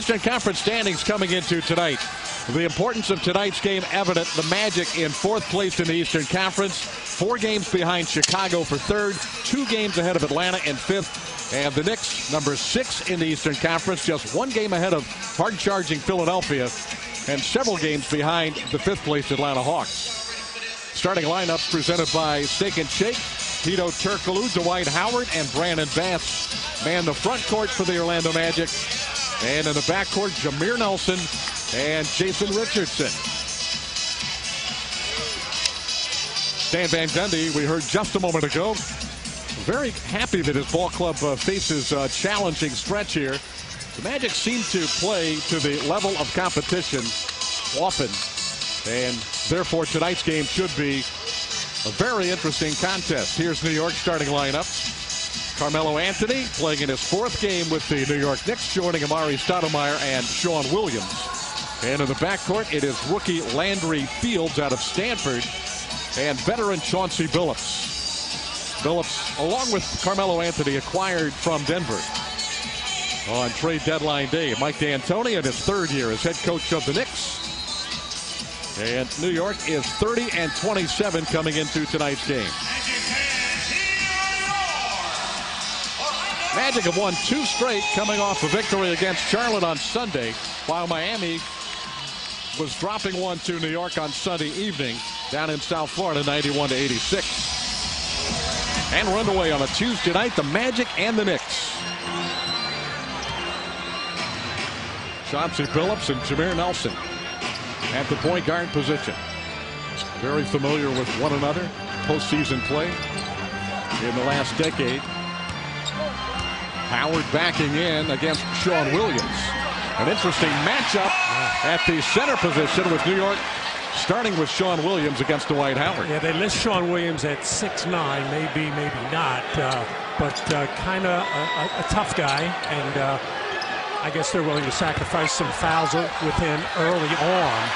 Eastern Conference standings coming into tonight. The importance of tonight's game evident. The Magic in 4th place in the Eastern Conference, 4 games behind Chicago for 3rd, 2 games ahead of Atlanta in 5th, and the Knicks number 6 in the Eastern Conference, just 1 game ahead of hard-charging Philadelphia and several games behind the 5th place Atlanta Hawks. Starting lineups presented by Steak and Shake. Tito Turkoglu, Dwight Howard, and Brandon Bass man the front court for the Orlando Magic. And in the backcourt, Jameer Nelson and Jason Richardson. Stan Van Gundy, we heard just a moment ago, very happy that his ball club faces a challenging stretch here. The Magic seem to play to the level of competition often, and therefore tonight's game should be a very interesting contest. Here's New York starting lineup. Carmelo Anthony playing in his 4th game with the New York Knicks, joining Amari Stoudemire and Sean Williams. And in the backcourt, it is rookie Landry Fields out of Stanford and veteran Chauncey Billups. Billups, along with Carmelo Anthony, acquired from Denver on trade deadline day. Mike D'Antoni in his 3rd year as head coach of the Knicks. And New York is 30-27 coming into tonight's game. Magic have won 2 straight, coming off a victory against Charlotte on Sunday, while Miami was dropping one to New York on Sunday evening down in South Florida, 91-86. And we're underway on a Tuesday night, the Magic and the Knicks. Chauncey Billups and Jameer Nelson at the point guard position. Very familiar with one another, postseason play in the last decade. Howard backing in against Sean Williams. An interesting matchup at the center position with New York starting with Sean Williams against Dwight Howard. Yeah, they list Sean Williams at 6'9", maybe not, but kind of a tough guy, and I guess they're willing to sacrifice some fouls with him early on.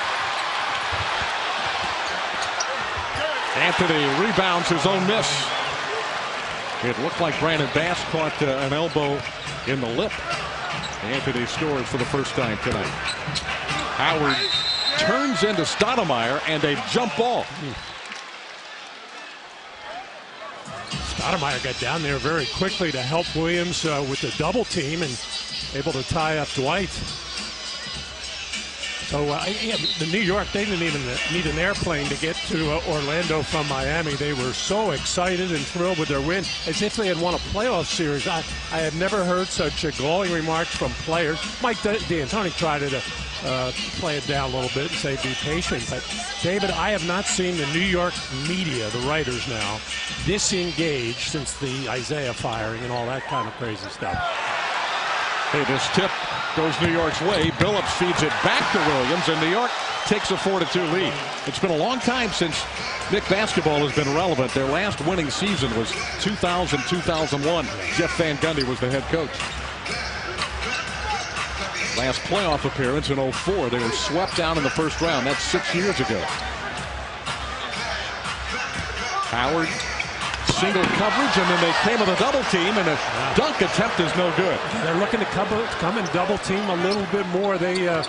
Anthony rebounds his own miss. It looked like Brandon Bass caught an elbow in the lip. Anthony scores for the first time tonight. Howard turns into Stoudemire and a jump ball. Stoudemire got down there very quickly to help Williams with the double team and able to tie up Dwight. So yeah, the New York, they didn't even need an airplane to get to Orlando from Miami. They were so excited and thrilled with their win, as if they had won a playoff series. I had never heard such glowing remarks from players. Mike D'Antoni tried to play it down a little bit and say be patient. But David, I have not seen the New York media, the writers now, disengaged since the Isaiah firing and all that kind of crazy stuff. Hey, this tip goes New York's way. Billups feeds it back to Williams, and New York takes a 4-2 lead. It's been a long time since Knicks basketball has been relevant. Their last winning season was 2000-2001. Jeff Van Gundy was the head coach. Last playoff appearance in 2004. They were swept down in the first round. That's 6 years ago. Howard, single coverage, and then they came with a double team, and a dunk attempt is no good. They're looking to come and double team a little bit more. The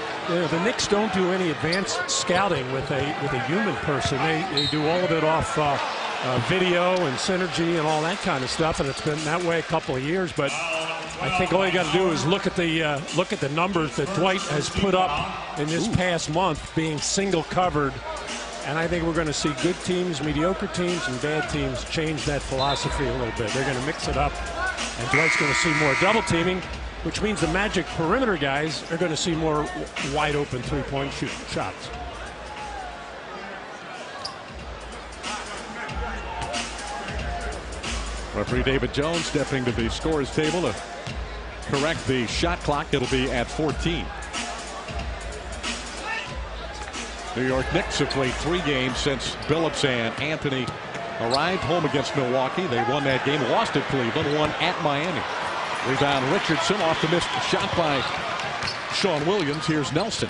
Knicks don't do any advanced scouting with a human person. They do all of it off video and synergy and all that kind of stuff, and it's been that way a couple of years. But I think all you got to do is look at the numbers that Dwight has put up in this past month, being single covered. And I think we're going to see good teams, mediocre teams, and bad teams change that philosophy a little bit. They're going to mix it up, and Dwight's going to see more double teaming, which means the Magic perimeter guys are going to see more wide open three-point shots. Referee David Jones stepping to the scorer's table to correct the shot clock. It'll be at 14. New York Knicks have played 3 games since Billups and Anthony arrived home against Milwaukee. They won that game, lost at Cleveland, won at Miami. Rebound Richardson off the missed shot by Sean Williams. Here's Nelson.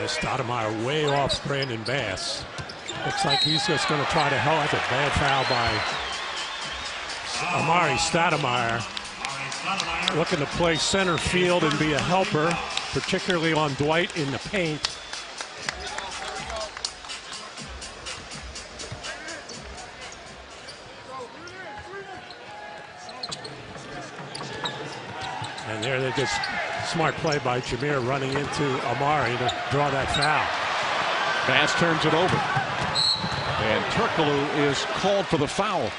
Stoudemire way off Brandon Bass. Looks like he's just going to try to help. That's a bad foul by Amari Stoudemire looking to play center field and be a helper, particularly on Dwight in the paint. And there they just smart play by Jameer running into Amari to draw that foul. Bass turns it over. And Turkoglu is called for the foul.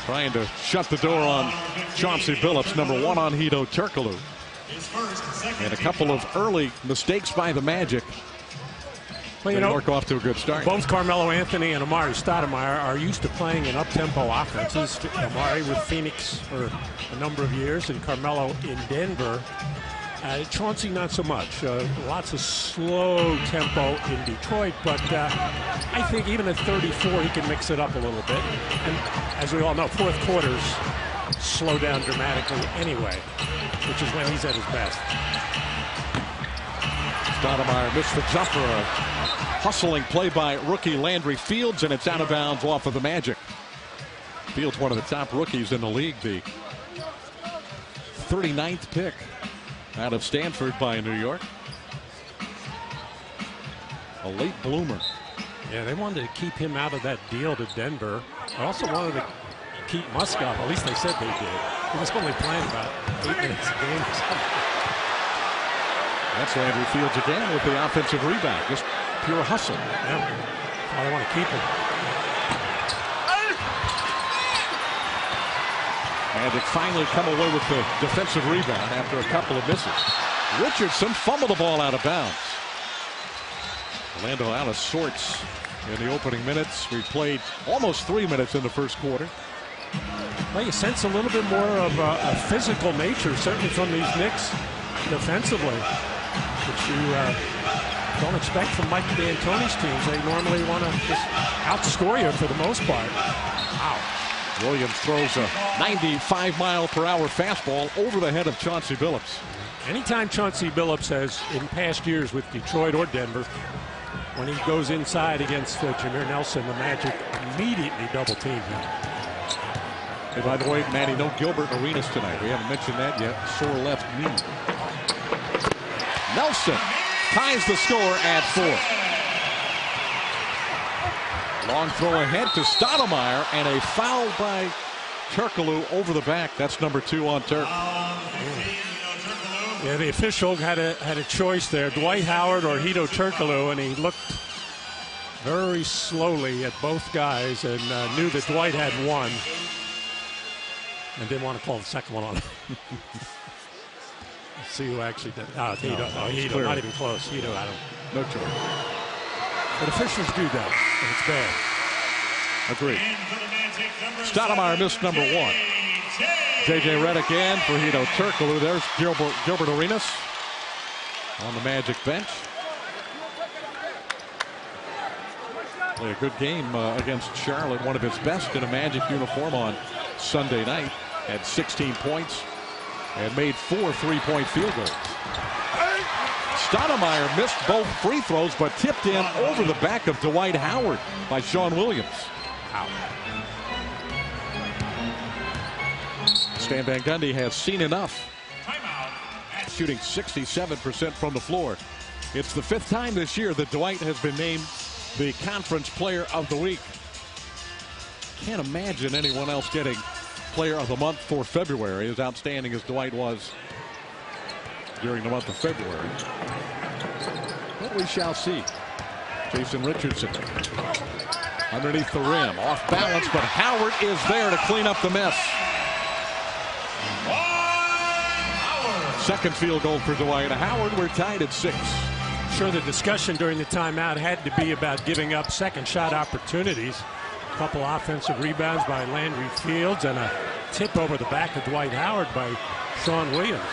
Trying to shut the door on Chauncey Billups, number 1 on Hedo Turkoglu. And a couple of early mistakes by the Magic. Well, you New know, York off to a good start. Both Carmelo Anthony and Amari Stoudemire are used to playing in up-tempo offenses. Amari with Phoenix for a number of years, and Carmelo in Denver. Chauncey not so much. Lots of slow tempo in Detroit, but I think even at 34 he can mix it up a little bit. And as we all know, fourth quarters slow down dramatically anyway, which is when he's at his best. Stoudemire missed the jumper. A hustling play by rookie Landry Fields, and it's out of bounds off of the Magic. Fields, one of the top rookies in the league, the 39th pick out of Stanford by New York. A late bloomer. Yeah, they wanted to keep him out of that deal to Denver. They also wanted to keep Muskov. At least they said they did. He was only playing about 8 minutes a game or something. That's Landry Fields again with the offensive rebound. Just pure hustle. Yeah. Oh, they want to keep him. Magic finally come away with the defensive rebound after a couple of misses. Richardson fumbled the ball out of bounds. Orlando out of sorts in the opening minutes. We played almost 3 minutes in the first quarter. Well, you sense a little bit more of a physical nature, certainly from these Knicks defensively, which you don't expect from Mike D'Antoni's teams. They normally want to just outscore you for the most part. Wow. Williams throws a 95-mile-per-hour fastball over the head of Chauncey Billups. Anytime Chauncey Billups has, in past years with Detroit or Denver, when he goes inside against Jameer Nelson, the Magic immediately double-team him. Hey, by the way, Matty, no Gilbert Arenas tonight. We haven't mentioned that yet. Sore left knee. Nelson ties the score at 4. Long throw ahead to Stoudemire, and a foul by Turkoglu over the back. That's number 2 on Turk. Yeah, the official had a choice there, Dwight Howard or Hedo Turkoglu, and he looked very slowly at both guys and knew that Dwight had one, and didn't want to call the second one on. Let's see who actually did. Hedo. No, Hedo, not even close. Hedo, I don't. No choice. But officials do that, and it's bad. Agreed. Stoudemire missed number 1. J.J. Redick in for Hedo Turkoglu. There's Gilbert Arenas on the Magic bench. Played a good game against Charlotte, one of his best in a Magic uniform on Sunday night. Had 16 points and made 4 3-point field goals. Stoudemire missed both free throws, but tipped in over the back of Dwight Howard by Sean Williams. Wow. Stan Van Gundy has seen enough. Shooting 67% from the floor. It's the 5th time this year that Dwight has been named the Conference Player of the Week. Can't imagine anyone else getting Player of the Month for February, as outstanding as Dwight was during the month of February. But we shall see. Jason Richardson underneath the rim, off balance, but Howard is there to clean up the mess. Second field goal for Dwight Howard. We're tied at 6. Sure, the discussion during the timeout had to be about giving up second shot opportunities. A couple offensive rebounds by Landry Fields and a tip over the back of Dwight Howard by Sean Williams.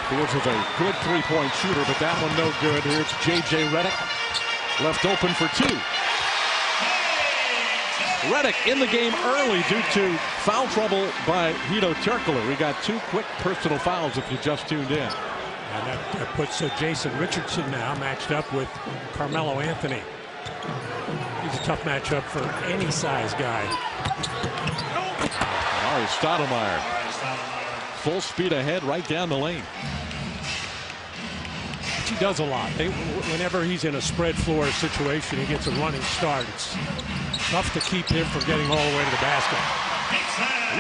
Fields is a good 3-point shooter, but that one no good. Here's J.J. Redick, left open for 2. Redick in the game early due to foul trouble by Hedo Turkoglu. We got 2 quick personal fouls if you just tuned in. And that puts Jason Richardson now matched up with Carmelo Anthony. He's a tough matchup for any size guy. Amari Stoudemire. Full speed ahead right down the lane. He does a lot. Whenever he's in a spread floor situation, he gets a running start. It's tough to keep him from getting all the way to the basket.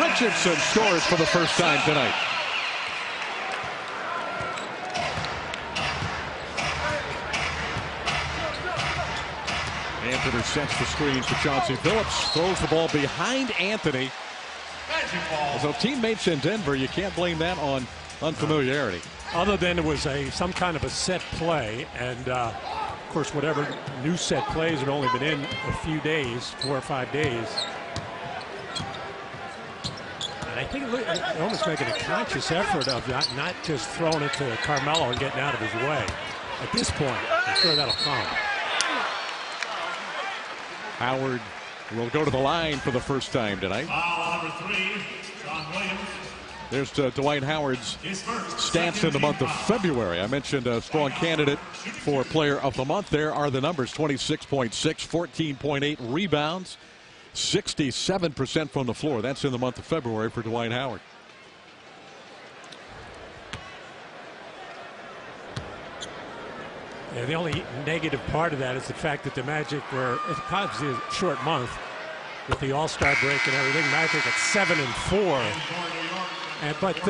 Richardson scores for the first time tonight. Anthony sets the screen for Chauncey Billups. Throws the ball behind Anthony. So teammates in Denver, you can't blame that on unfamiliarity. Other than it was some kind of a set play, and of course whatever new set plays had only been in a few days, 4 or 5 days. And I think they're almost making a conscious effort of not just throwing it to Carmelo and getting out of his way. At this point, I'm sure that'll come. Howard will go to the line for the first time tonight. Number 3, John Williams. There's Dwight Howard's stats in the month of February. I mentioned a strong candidate for Player of the Month. There are the numbers: 26.6, 14.8 rebounds, 67% from the floor. That's in the month of February for Dwight Howard. Yeah, the only negative part of that is the fact that the Magic were, it's obviously a short month with the All-Star break and everything. Magic at 7-4. But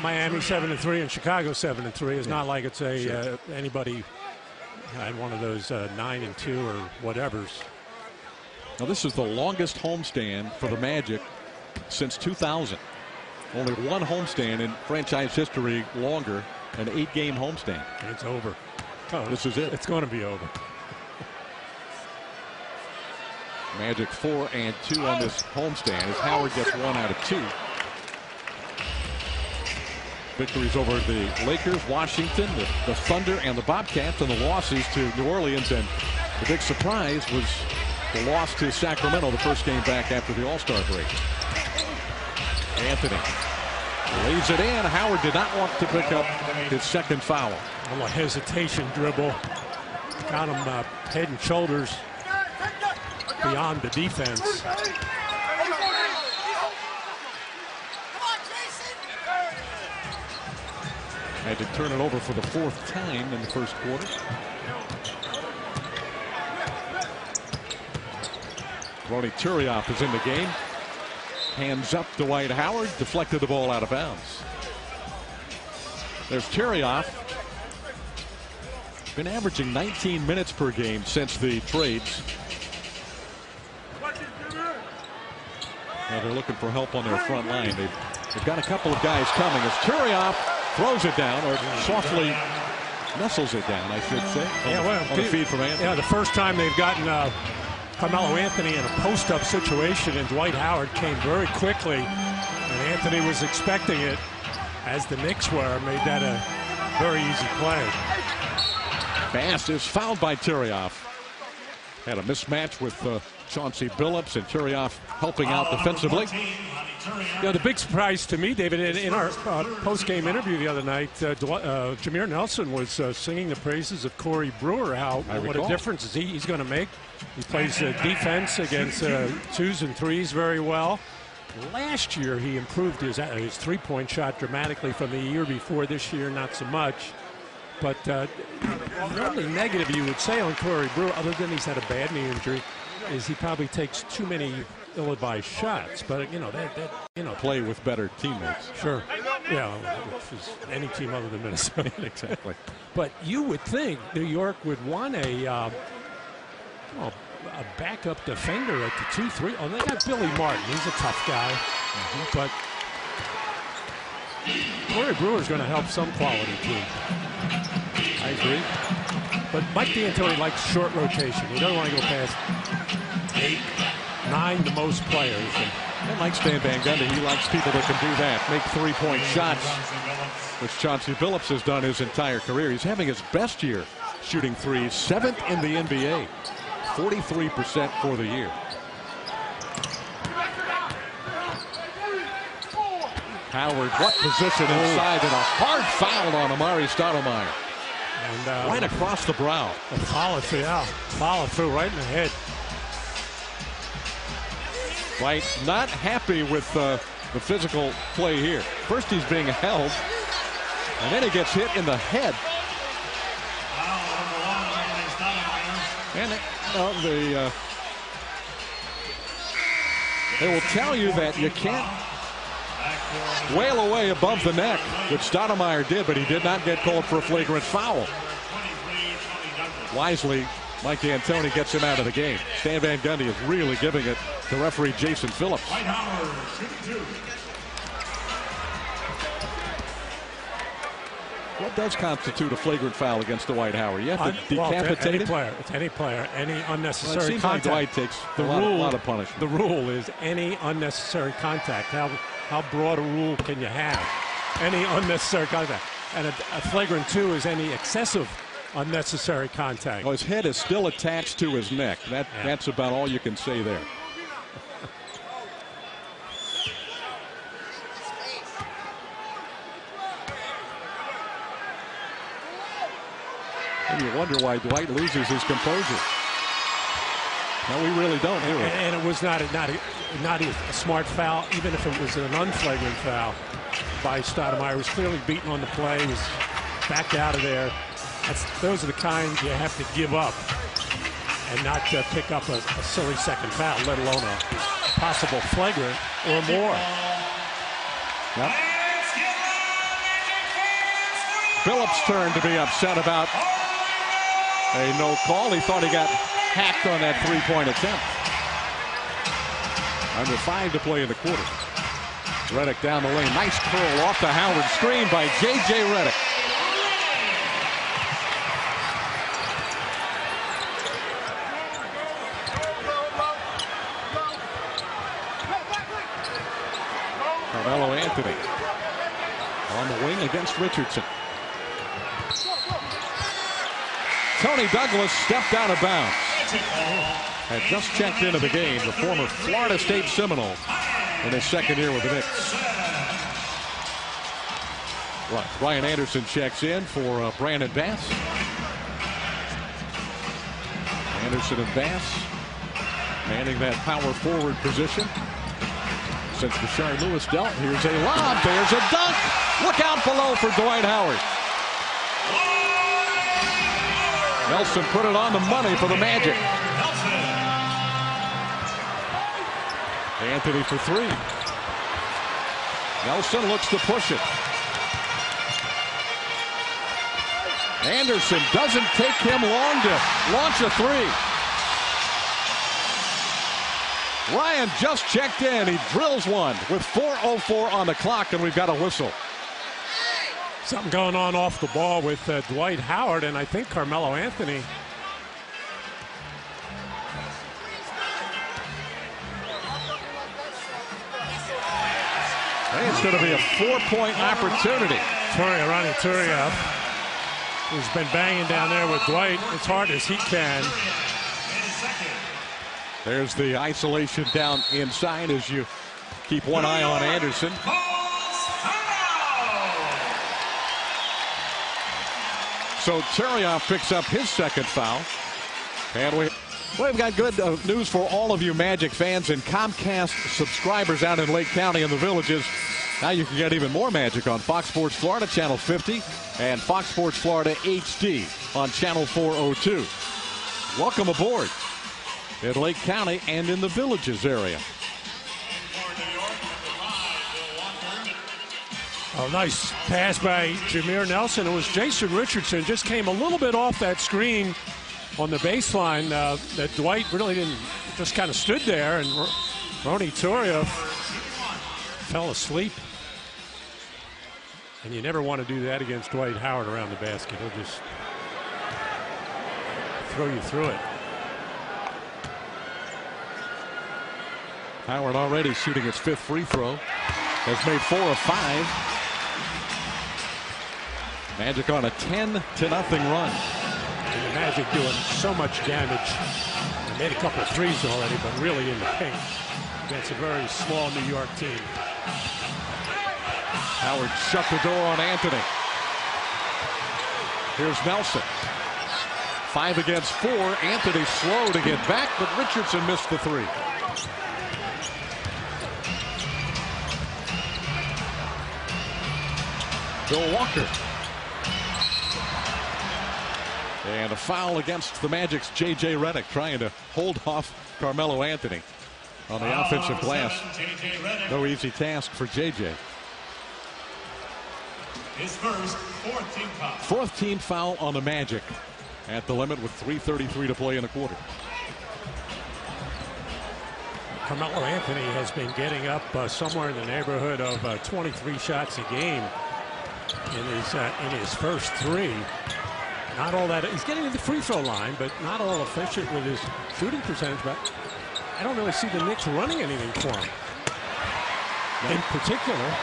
Miami 7-3 and Chicago 7-3 is not like it's anybody had one of those 9-2 or whatever's. Now this is the longest homestand for the Magic since 2000. Only one homestand in franchise history longer, an 8-game homestand. It's over. Oh, this is it. It's going to be over. Magic 4-2 on this homestand as Howard gets 1 out of 2. Victories over the Lakers, Washington, the Thunder, and the Bobcats, and the losses to New Orleans. And the big surprise was the loss to Sacramento, the first game back after the All-Star break. Anthony lays it in. Howard did not want to pick up his second foul. A little hesitation dribble. Got him head and shoulders beyond the defense. Had to turn it over for the 4th time in the first quarter. Ronny Turiaf is in the game. Hands up Dwight Howard. Deflected the ball out of bounds. There's Turiaf. Been averaging 19 minutes per game since the trades. Now they're looking for help on their front line. They've got a couple of guys coming as Turiaf throws it down, or softly nestles it down, I should say. On the feed from Anthony. Yeah, the first time they've gotten Carmelo Anthony in a post-up situation, and Dwight Howard came very quickly, and Anthony was expecting it, as the Knicks were, made that a very easy play. Bass is fouled by Turiaf. Had a mismatch with Chauncey Billups, and Turiaf helping out defensively. Yeah, the big surprise to me, David, in our post-game interview the other night, Jameer Nelson was singing the praises of Corey Brewer, what a difference he's going to make. He plays defense against 2s and 3s very well. Last year, he improved his three-point shot dramatically from the year before. This year, not so much. But the only negative you would say on Corey Brewer, other than he's had a bad knee injury, is he probably takes too many ill-advised shots. But play with better teammates. Sure. Yeah, which is any team other than Minnesota. Exactly. But you would think New York would want a backup defender at the 2-3. Oh, they got Billy Martin. He's a tough guy. But Corey Brewer's going to help some quality team. I agree. But Mike D'Antoni likes short rotation. He doesn't want to go past 8, 9 to most players. And like Stan Van Gundy, he likes people that can do that, make three-point shots, which Chauncey Billups has done his entire career. He's having his best year shooting threes, 7th in the NBA, 43% for the year. Howard, what position inside, and a hard foul on Amari Stoudemire. And right across the brow. A follow through, right in the head. White not happy with the physical play here. First he's being held, and then he gets hit in the head. And they will tell you that you can't wail away above the neck, which Stoudemire did, but he did not get called for a flagrant foul. Wisely, Mike D'Antoni gets him out of the game. Stan Van Gundy is really giving it to referee Jason Phillips. What does constitute a flagrant foul against Dwight Howard? You have to decapitate any player. It's any player. Any unnecessary it seems contact. Like Dwight takes a lot of punishment. The rule is any unnecessary contact. How broad a rule can you have? Any unnecessary contact. And a flagrant 2 is any excessive unnecessary contact. Oh, his head is still attached to his neck. That's about all you can say there. And you wonder why Dwight loses his composure. No, we really don't. And it was not a smart foul, even if it was an unflagrant foul by Stoudemire. He was clearly beaten on the play. He was backed out of there. Those are the kind you have to give up and not pick up a silly second foul, let alone a possible flagrant or more. Yep. Phillips' turn to be upset about a no call. He thought he got hacked on that three-point attempt. Under 5 to play in the quarter. Redick down the lane. Nice curl off the Howard screen by J.J. Redick. Carmelo Anthony on the wing against Richardson. Tony Douglas stepped out of bounds. Had just checked into the game, the former Florida State Seminole in his second year with the Knicks. Ryan Anderson checks in for Brandon Bass. Anderson and Bass manning that power forward position. Since Rashard Lewis dealt, here's a lob, there's a dunk. Look out below for Dwight Howard. Nelson put it on the money for the Magic. Anthony for 3. Nelson looks to push it. Anderson doesn't take him long to launch a 3. Ryan just checked in. He drills one with 4:04 on the clock, and we've got a whistle. Something going on off the ball with Dwight Howard, and I think Carmelo Anthony. Hey, it's going to be a 4-point opportunity. Ronnie Turia has been banging down there with Dwight as hard as he can. There's the isolation down inside as you keep one eye on Anderson. So Turiaf picks up his second foul. And we've got good news for all of you Magic fans and Comcast subscribers out in Lake County and the Villages. Now you can get even more Magic on Fox Sports Florida Channel 50 and Fox Sports Florida HD on Channel 402. Welcome aboard in Lake County and in the Villages area. Oh, nice pass by Jameer Nelson. It was Jason Richardson. Just came a little bit off that screen on the baseline that Dwight really didn't, just kind of stood there, and Ronnie Turia fell asleep. And you never want to do that against Dwight Howard around the basket. He'll just throw you through it. Howard already shooting his 5th free throw. Has made 4 of 5. Magic on a 10-0 run. And the Magic doing so much damage. They made a couple of threes already, but really in the paint against a very small New York team. Howard shut the door on Anthony. Here's Nelson. 5 against 4. Anthony slow to get back, but Richardson missed the 3. Bill Walker. And a foul against the Magic's J.J. Redick, trying to hold off Carmelo Anthony on the offensive glass. No easy task for J.J. His first fourth team foul. Fourth team foul on the Magic at the limit with 3:33 to play in the quarter. Carmelo Anthony has been getting up somewhere in the neighborhood of 23 shots a game in his first three. Not all that. He's getting to the free throw line, but not all efficient with his shooting percentage. But I don't really see the Knicks running anything for him. In particular,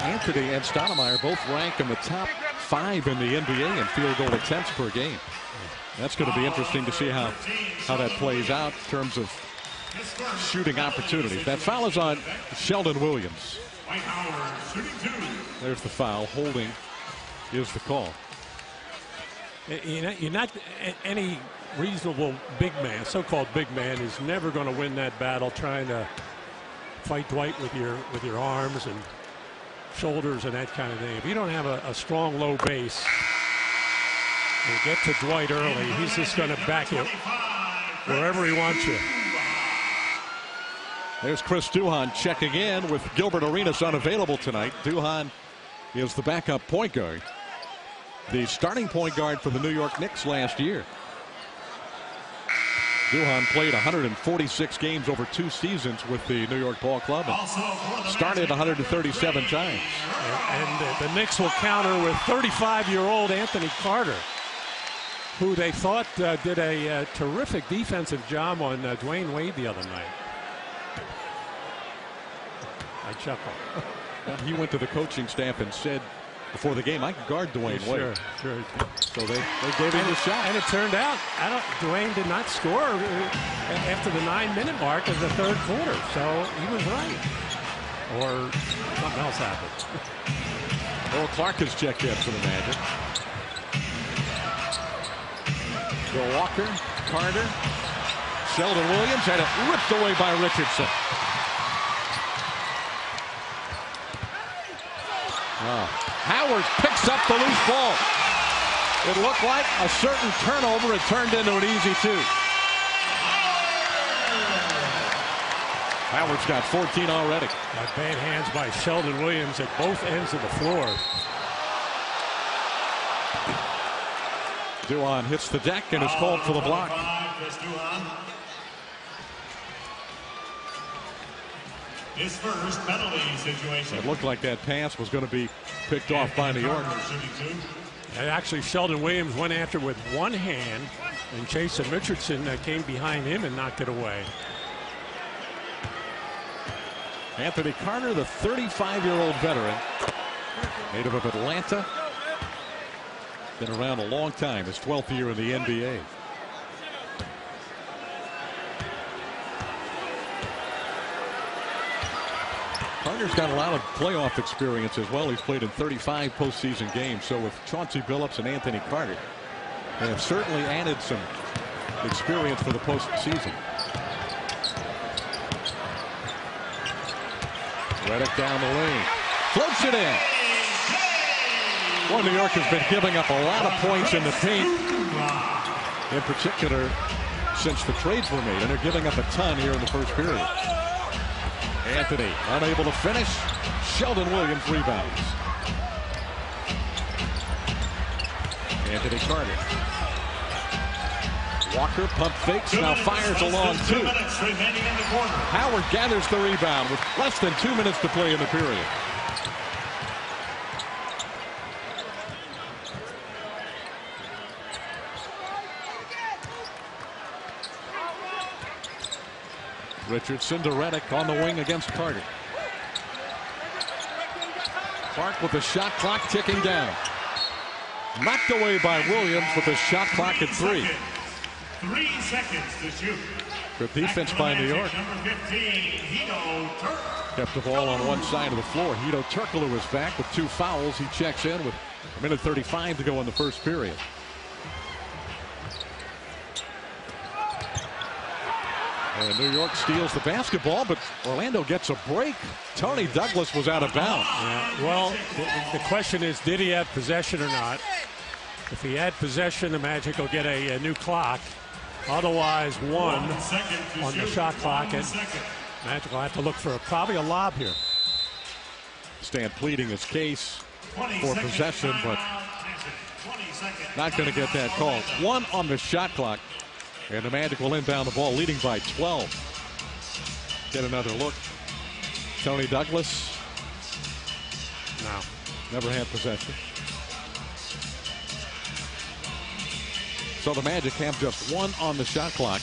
Anthony and Stoudemire both rank in the top 5 in the NBA in field goal attempts per game. That's going to be interesting to see how that plays out in terms of shooting opportunities. That foul is on Sheldon Williams. There's the foul. Holding is the call. You're not any reasonable big man, so-called big man, is never going to win that battle trying to fight Dwight with your arms and shoulders and that kind of thing. If you don't have a strong low base and get to Dwight early, he's just going to back you wherever he wants you. There's Chris Duhon checking in with Gilbert Arenas unavailable tonight. Duhon is the backup point guard, the starting point guard for the New York Knicks last year. Duhon played 146 games over 2 seasons with the New York Ball Club and started 137 times. And the Knicks will counter with 35-year-old Anthony Carter, who they thought did a terrific defensive job on Dwayne Wade the other night. I chuckle. He went to the coaching staff and said before the game, I can guard Dwayne Wade. Sure. So they gave him a shot. And it turned out, Dwayne did not score after the 9-minute mark of the third quarter. So he was right. Or something else happened. Earl Clark has checked in for the Magic. Bill Walker, Carter, Sheldon Williams, had it ripped away by Richardson. Howard picks up the loose ball. It looked like a certain turnover. It turned into an easy 2. Howard's got 14 already. Bad hands by Sheldon Williams at both ends of the floor. Duhon hits the deck and is called for the block. His first penalty situation. It looked like that pass was going to be picked off by New York. And actually, Sheldon Williams went after with one hand, and Jason Richardson came behind him and knocked it away. Anthony Carter, the 35-year-old veteran, native of Atlanta, been around a long time, his 12th year in the NBA. Carter's got a lot of playoff experience as well. He's played in 35 postseason games. So with Chauncey Billups and Anthony Carter, they have certainly added some experience for the postseason. Redick down the lane. Floats it in. Well, New York has been giving up a lot of points in the paint, in particular since the trades were made, and they're giving up a ton here in the first period. Anthony unable to finish. Sheldon Williams rebounds. Anthony Carter. Walker pump fakes, now fires along 2. Howard gathers the rebound with less than 2 minutes to play in the period. Richardson to Redick on the wing against Carter. Clark with the shot clock ticking down. Knocked away by Williams with the shot clock at 3. 3 seconds to shoot. Good defense by New York. Number 15, Hedo Turk. Kept the ball on one side of the floor. Hedo Turkoglu is back with 2 fouls. He checks in with 1:35 to go in the first period. And New York steals the basketball, but Orlando gets a break. Tony Douglas was out of bounds. Yeah, well, the question is, did he have possession or not? If he had possession, the Magic will get a new clock. Otherwise, 1 on the shot clock, and Magic will have to look for probably a lob here. Stan pleading his case for possession, but not going to get that call. 1 on the shot clock, and the Magic will inbound the ball, leading by 12. Get another look. Tony Douglas. No. Never had possession. So the Magic have just 1 on the shot clock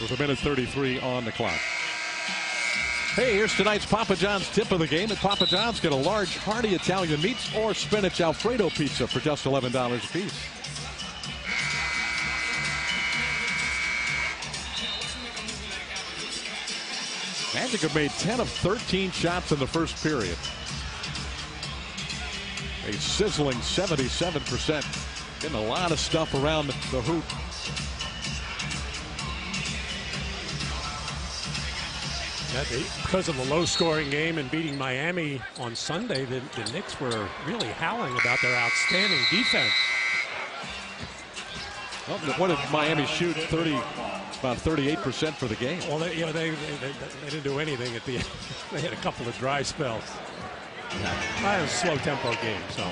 with 1:33 on the clock. Hey, here's tonight's Papa John's tip of the game. At Papa John's, get a large hearty Italian meats or spinach Alfredo pizza for just $11 a piece. Magic have made 10 of 13 shots in the first period. A sizzling 77%. Getting a lot of stuff around the hoop. Because of the low-scoring game and beating Miami on Sunday, the Knicks were really howling about their outstanding defense. Well, what did Miami shoot? About 38% for the game. Well, they didn't do anything at the end. They had a couple of dry spells. It was a slow-tempo game, so.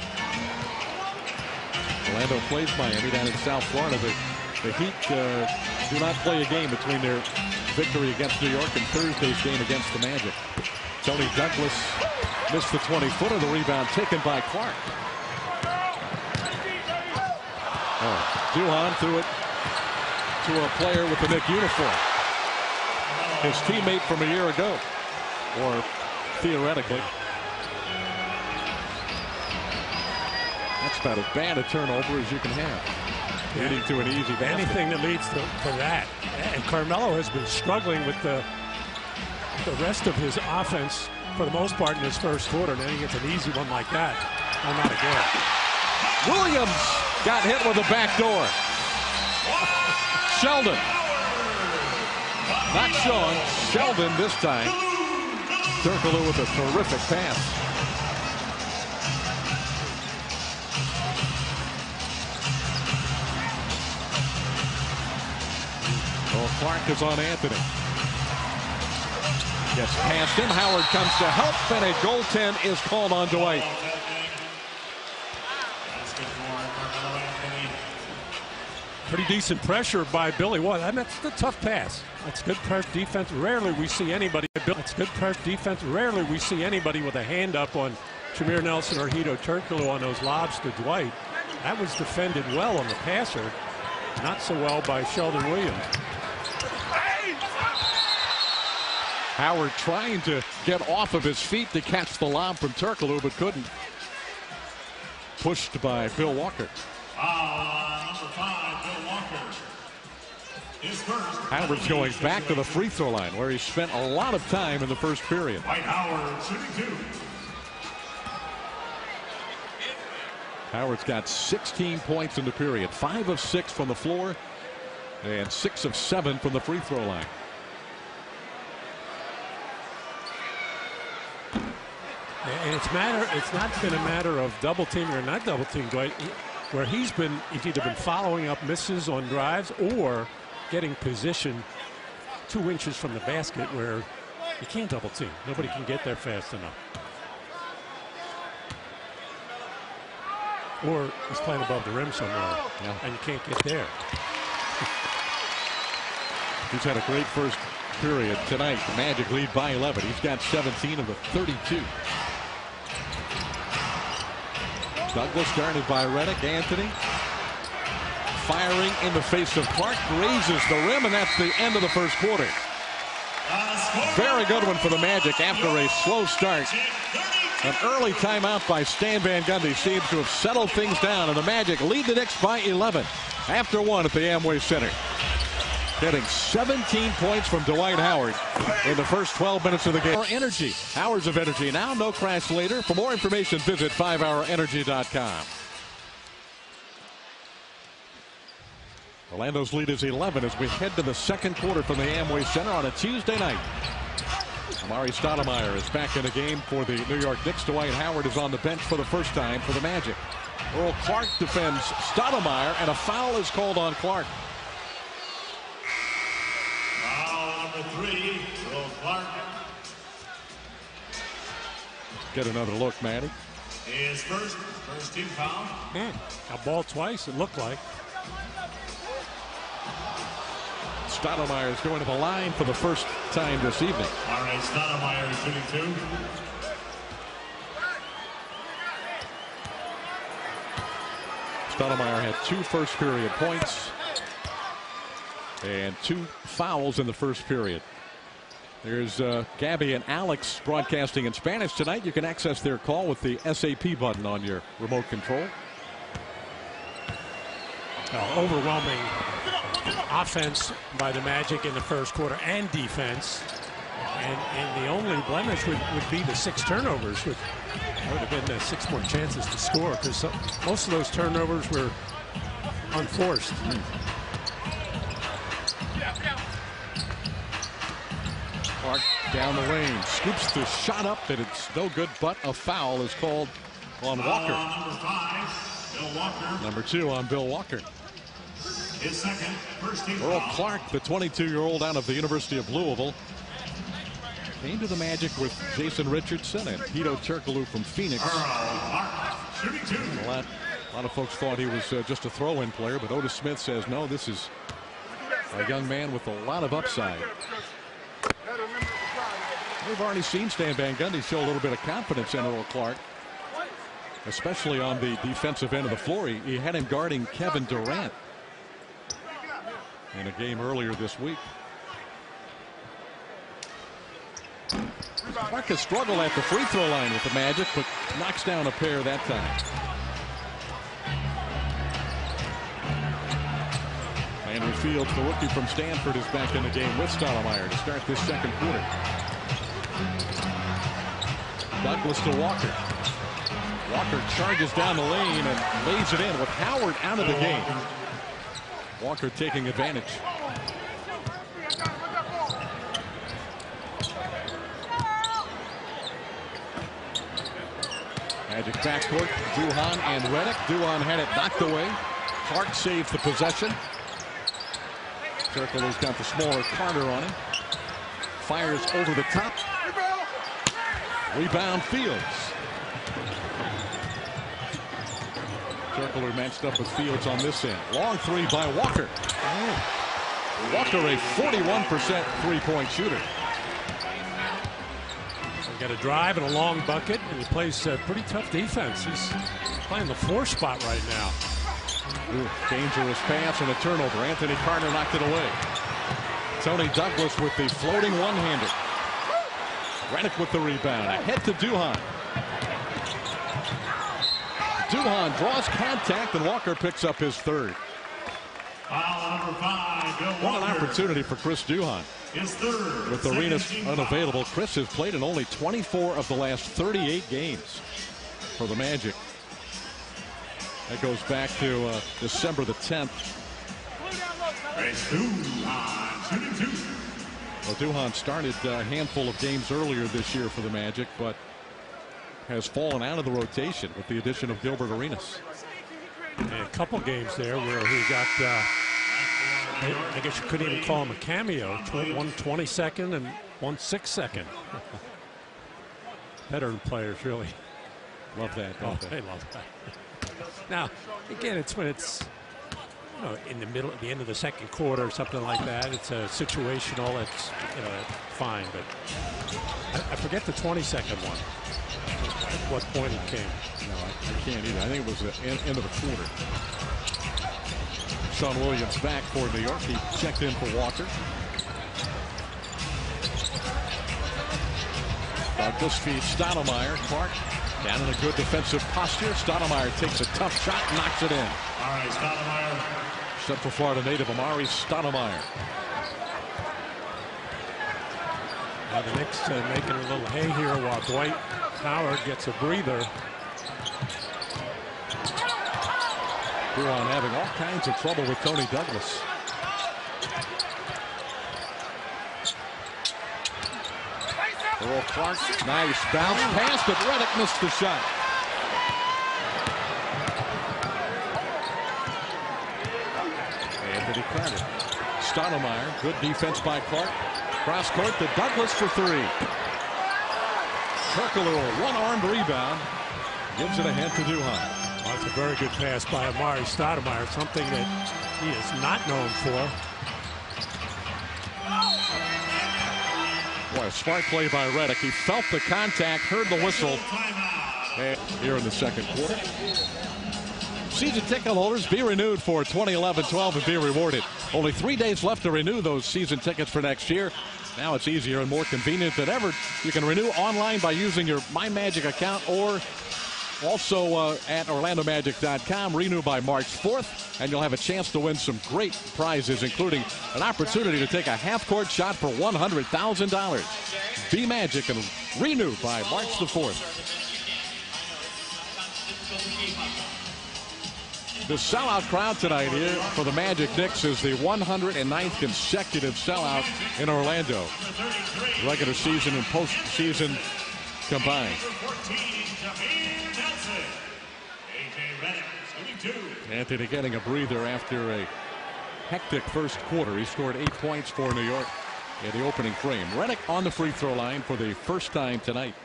Orlando plays Miami down in South Florida. The Heat do not play a game between their victory against New York and Thursday's game against the Magic. Tony Douglas missed the 20-footer. The rebound taken by Clark. Duhan threw it to a player with the Knicks uniform. His teammate from a year ago, or theoretically. That's about as bad a turnover as you can have. Leading to an easy basket. Anything that leads to that. And Carmelo has been struggling with the rest of his offense for the most part in his first quarter. Now he gets an easy one like that. Oh, not again. Williams got hit with a back door. Sheldon. Not Sean. Sheldon this time. Turkoglu with a terrific pass. Clark is on Anthony. Gets past him. Howard comes to help, and a goaltend is called on Dwight. Pretty decent pressure by Billy. Well, that's a tough pass. That's good defense. Rarely we see anybody. That's good defense. Rarely we see anybody with a hand up on Jameer Nelson or Hedo Turkoglu on those lobs to Dwight. That was defended well on the passer. Not so well by Sheldon Williams. Howard trying to get off of his feet to catch the lob from Turkoglu, but couldn't. Pushed by Bill Walker. Number 5, Bill Walker. His first. Howard's going back to the free throw line where he spent a lot of time in the first period. Dwight Howard shooting 2. Howard's got 16 points in the period, 5 of 6 from the floor, and 6 of 7 from the free throw line. And it's not been a matter of double teaming or not double teaming Dwight, where he's either been following up misses on drives or getting position 2 inches from the basket where you can't double team. Nobody can get there fast enough. Or he's playing above the rim somewhere, and you can't get there. He's had a great first period tonight. The Magic lead by 11. He's got 17 of the 32. Douglas guarded by Redick. Anthony firing in the face of Clark, grazes the rim, and that's the end of the first quarter. Very good one for the Magic after a slow start. An early timeout by Stan Van Gundy seems to have settled things down, and the Magic lead the Knicks by 11 after 1 at the Amway Center. Getting 17 points from Dwight Howard in the first 12 minutes of the game. Energy, hours of energy now, no crash later. For more information, visit 5hourenergy.com. Orlando's lead is 11 as we head to the second quarter from the Amway Center on a Tuesday night. Amari Stoudemire is back in the game for the New York Knicks. Dwight Howard is on the bench for the first time for the Magic. Earl Clark defends Stoudemire, and a foul is called on Clark. Foul number 3, Earl Clark. Get another look, Matty. His first team foul. Got ball twice, it looked like. Stoudemire is going to the line for the first time this evening. All right, Stoudemire is shooting 2. Stoudemire had 2 first period points and 2 fouls in the first period. There's Gabby and Alex broadcasting in Spanish tonight. You can access their call with the SAP button on your remote control. Overwhelming offense by the Magic in the first quarter, and defense. And the only blemish would be the 6 turnovers, which would have been 6 more chances to score, because most of those turnovers were unforced. Clark down the lane, scoops the shot up, and it's no good, but a foul is called on Walker. Number 5, Bill Walker. Number 2 on Bill Walker. His second, first team Earl foul. Clark, the 22-year-old out of the University of Louisville, came to the Magic with Jason Richardson and Hedo Turkoglu from Phoenix. Earl Clark, shooting 2. A lot of folks thought he was just a throw-in player, but Otis Smith says no, this is a young man with a lot of upside. We've already seen Stan Van Gundy show a little bit of confidence in Earl Clark, especially on the defensive end of the floor. He had him guarding Kevin Durant in a game earlier this week. Clark has struggled at the free throw line with the Magic, but knocks down a pair that time. Andrew Fields, the rookie from Stanford, is back in the game with Stoudemire to start this second quarter. Douglas to Walker. Walker charges down the lane and lays it in with Howard out of the game. Walker taking advantage. Magic backcourt, Duhan and Redick. Duhan had it knocked away. Clark saves the possession. Turkoglu's got the smaller Carter on him. Fires over the top. Rebound Fields. Turkoglu matched up with Fields on this end. Long 3 by Walker. Walker, a 41% three-point shooter. He's got a drive and a long bucket, and he plays pretty tough defense. He's playing the 4 spot right now. Ooh, dangerous pass and a turnover. Anthony Carter knocked it away. Tony Douglas with the floating one-hander. Redick with the rebound. Ahead to Duhan. Duhan draws contact, and Walker picks up his 3rd. Foul number 5, Bill Walker. What an opportunity for Chris Duhan. His 3rd. With Arenas unavailable, Chris has played in only 24 of the last 38 games for the Magic. That goes back to December the 10th. It's Duhan, shooting 2. Well, Duhan started a handful of games earlier this year for the Magic, but has fallen out of the rotation with the addition of Gilbert Arenas. And a couple games there where he got, I guess you couldn't even call him a cameo. One 22nd and one 6-second. Veteran players really Love that. they love that. Now, again, it's when it's in the middle, at the end of the second quarter or something like that. It's a situational. It's fine, but I forget the 22nd one. At what point it came? No, I can't either. I think it was the end of the quarter. Sean Williams back for New York. He checked in for Walker. Douglas feeds Stoudemire. Clark down in a good defensive posture. Stoudemire takes a tough shot, knocks it in. All right, Stoudemire. Central Florida native Amari Stoudemire. Now the Knicks making a little hay here while Dwight Howard gets a breather. Huron having all kinds of trouble with Tony Douglas. Earl Clark, nice bounce pass, but Reddick missed the shot. Anthony Carter. Stoudemire, good defense by Clark. Cross court to Douglas for three. Turkoglu, one-armed rebound. Gives it ahead to Duhan. Well, that's a very good pass by Amari Stoudemire, something that he is not known for. Boy, a smart play by Reddick. He felt the contact, heard the whistle. And here in the second quarter. Season ticket holders, be renewed for 2011-12 and be rewarded. Only 3 days left to renew those season tickets for next year. Now it's easier and more convenient than ever. You can renew online by using your MyMagic account or also at OrlandoMagic.com. Renew by March 4th, and you'll have a chance to win some great prizes, including an opportunity to take a half-court shot for $100,000. Be Magic and renew by March the 4th. The sellout crowd tonight here for the Magic Knicks is the 109th consecutive sellout in Orlando. Regular season and postseason combined. Anthony getting a breather after a hectic first quarter. He scored 8 points for New York in the opening frame. Reddick on the free throw line for the first time tonight.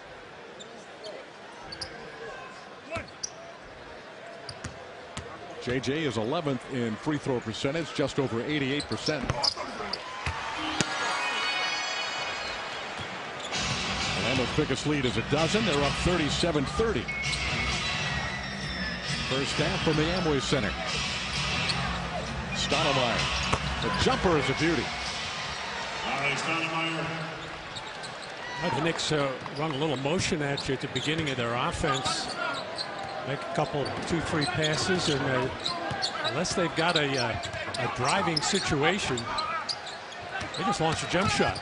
JJ is 11th in free throw percentage, just over 88%. Orlando's biggest lead is a dozen. They're up 37-30. First half from the Amway Center. Stoudemire. The jumper is a beauty. All right, Stoudemire. The Knicks run a little motion at you at the beginning of their offense. Make a couple, 2-3 passes, and unless they've got a driving situation, they just launch a jump shot.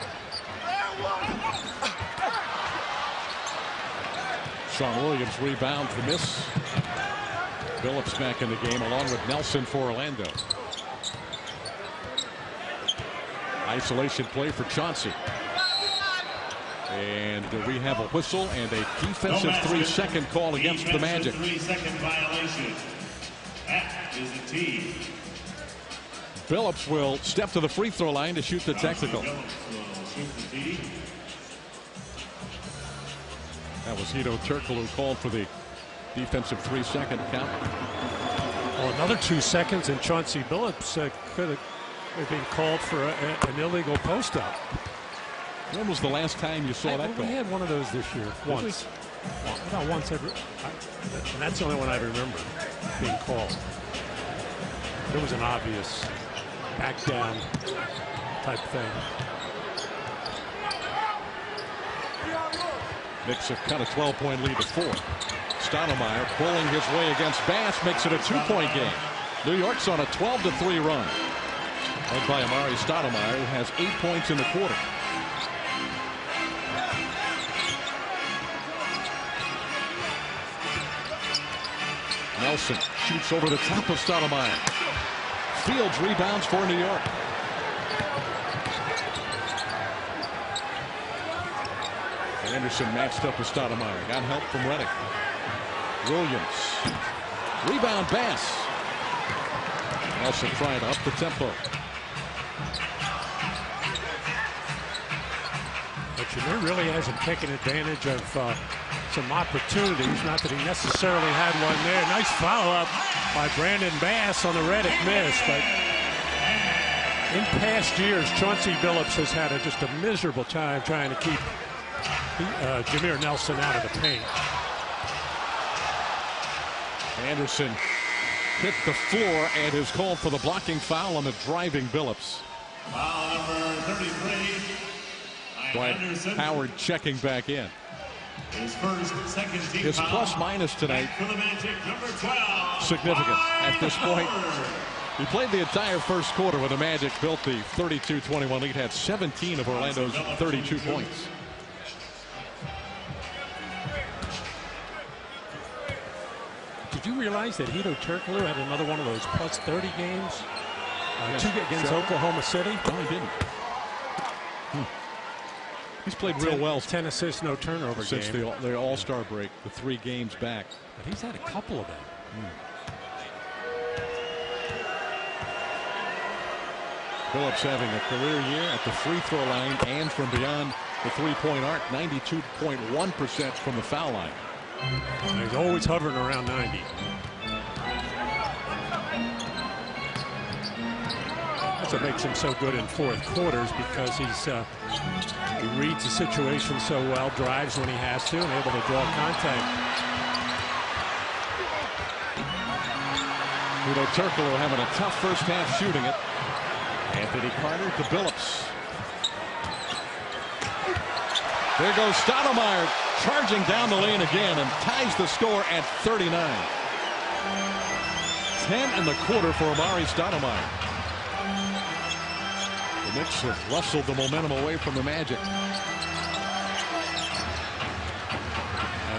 Sean Williams rebounds the miss. Phillips back in the game along with Nelson for Orlando. Isolation play for Chauncey. And we have a whistle and a defensive 3-second call against the Magic. 3-second violation. That is a tee. Phillips will step to the free throw line to shoot the technical. That was Hedo Turkoglu called for the defensive 3-second count. Well, another 2 seconds, and Chauncey Billups could have been called for an illegal post-up. When was the last time you saw that We call? had one of those this year. Once. Well, not once. And that's the only one I remember being called. It was an obvious back down type thing. Knicks have cut a 12-point lead to 4. Stoudemire pulling his way against Bass makes it a 2-point game. New York's on a 12-3 run. Led by Amari Stoudemire, who has 8 points in the quarter. Nelson shoots over the top of Stoudemire. Fields rebounds for New York. Anderson matched up with Stoudemire. Got help from Reddick. Williams. Rebound Bass. Nelson trying to up the tempo. But Jameer really hasn't taken advantage of some opportunities. Not that he necessarily had one there. Nice follow-up by Brandon Bass on the Reddick miss. But in past years, Chauncey Billups has had just a miserable time trying to keep Jameer Nelson out of the paint. Anderson hit the floor and is called for the blocking foul on the driving Billups. Foul number 33. Dwight Howard checking back in. His first, second team His foul. plus-minus tonight For the Magic, number 12. significant at this point. Howard. He played the entire first quarter when the Magic built the 32-21 lead. Had 17 of Orlando's 32 points. Did you realize that Hedo Turkoglu had another one of those plus 30 games? Two against Oklahoma City? No, he didn't. He's played real well. 10 assists, no turnover since game. the All-Star break, the 3 games back. But he's had a couple of them. Phillips having a career year at the free throw line and from beyond the three-point arc, 92.1% from the foul line. He's always hovering around 90. That's what makes him so good in fourth quarters, because he reads the situation so well, drives when he has to, and able to draw contact. Hedo Turkoglu having a tough first half shooting it. Anthony Carter to Billups. There goes Stoudemire charging down the lane again and ties the score at 39. 10 in the quarter for Amari Stoudemire. The Knicks have wrestled the momentum away from the Magic.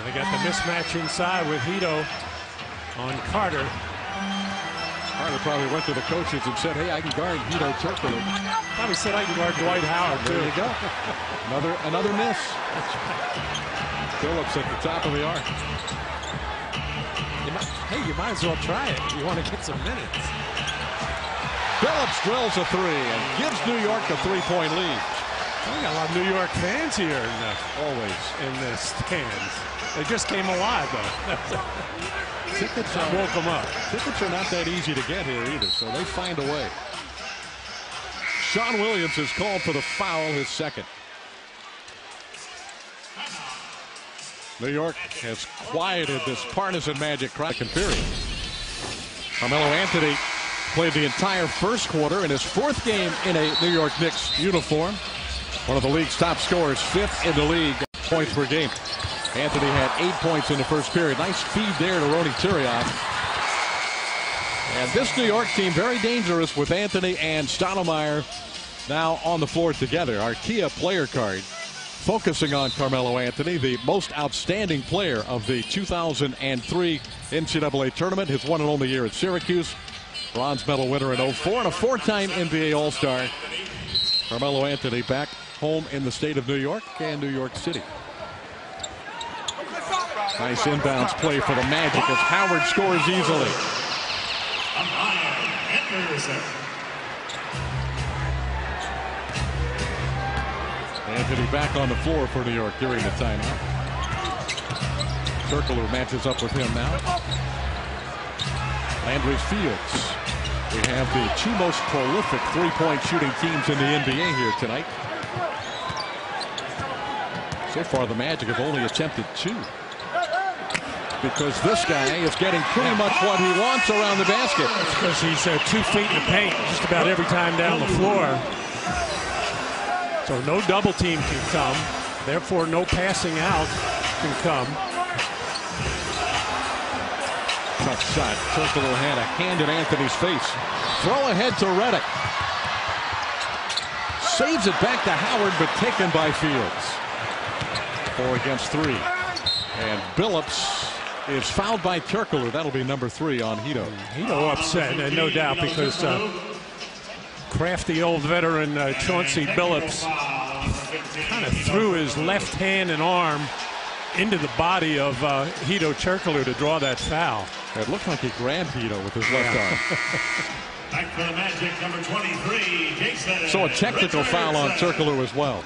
They got the mismatch inside with Hedo on Carter. Carter probably went to the coaches and said, hey, I can guard Hedo Turkoglu. Probably said I can guard Dwight Howard, too. There you go. Another miss. Phillips at the top of the arc. You might as well try it. You want to get some minutes. Phillips drills a 3 and gives New York a 3-point lead. We got a lot of New York fans here Always in the stands. They just came alive, though. Tickets woke them up. Tickets are not that easy to get here either, so they find a way. Sean Williams is called for the foul, his second. New York has quieted this partisan Magic crowd. Period. Carmelo Anthony played the entire first quarter in his 4th game in a New York Knicks uniform. One of the league's top scorers, 5th in the league points per game. Anthony had 8 points in the first period. Nice feed there to Rony Turiaf. And this New York team very dangerous with Anthony and Stoudemire now on the floor together. Our Kia player card focusing on Carmelo Anthony, the most outstanding player of the 2003 NCAA tournament, his one and only year at Syracuse. Bronze medal winner in 04 and a 4-time NBA All-Star. Carmelo Anthony back home in the state of New York and New York City. Nice inbounds play for the Magic as Howard scores easily. Anthony back on the floor for New York during the timeout. Turkoglu matches up with him now. Landry Fields. We have the 2 most prolific three-point shooting teams in the NBA here tonight. So far, the Magic have only attempted 2. Because this guy is getting pretty much what he wants around the basket. Because he's 2 feet in the paint just about every time down the floor. So no double team can come. Therefore, no passing out can come. Tough shot. Turkoglu had a hand in Anthony's face. Throw ahead to Redick. Saves it back to Howard, but taken by Fields. 4 against 3. And Billups is fouled by Turkoglu. That'll be number 3 on Hedo. Hedo upset, and no doubt, because crafty old veteran Chauncey Billups kind of threw his left hand and arm into the body of Hedo Turkoglu to draw that foul. It looked like he grabbed Hedo with his left arm. Back for the Magic, number 23, Jason. So a technical foul on Turkoglu as well.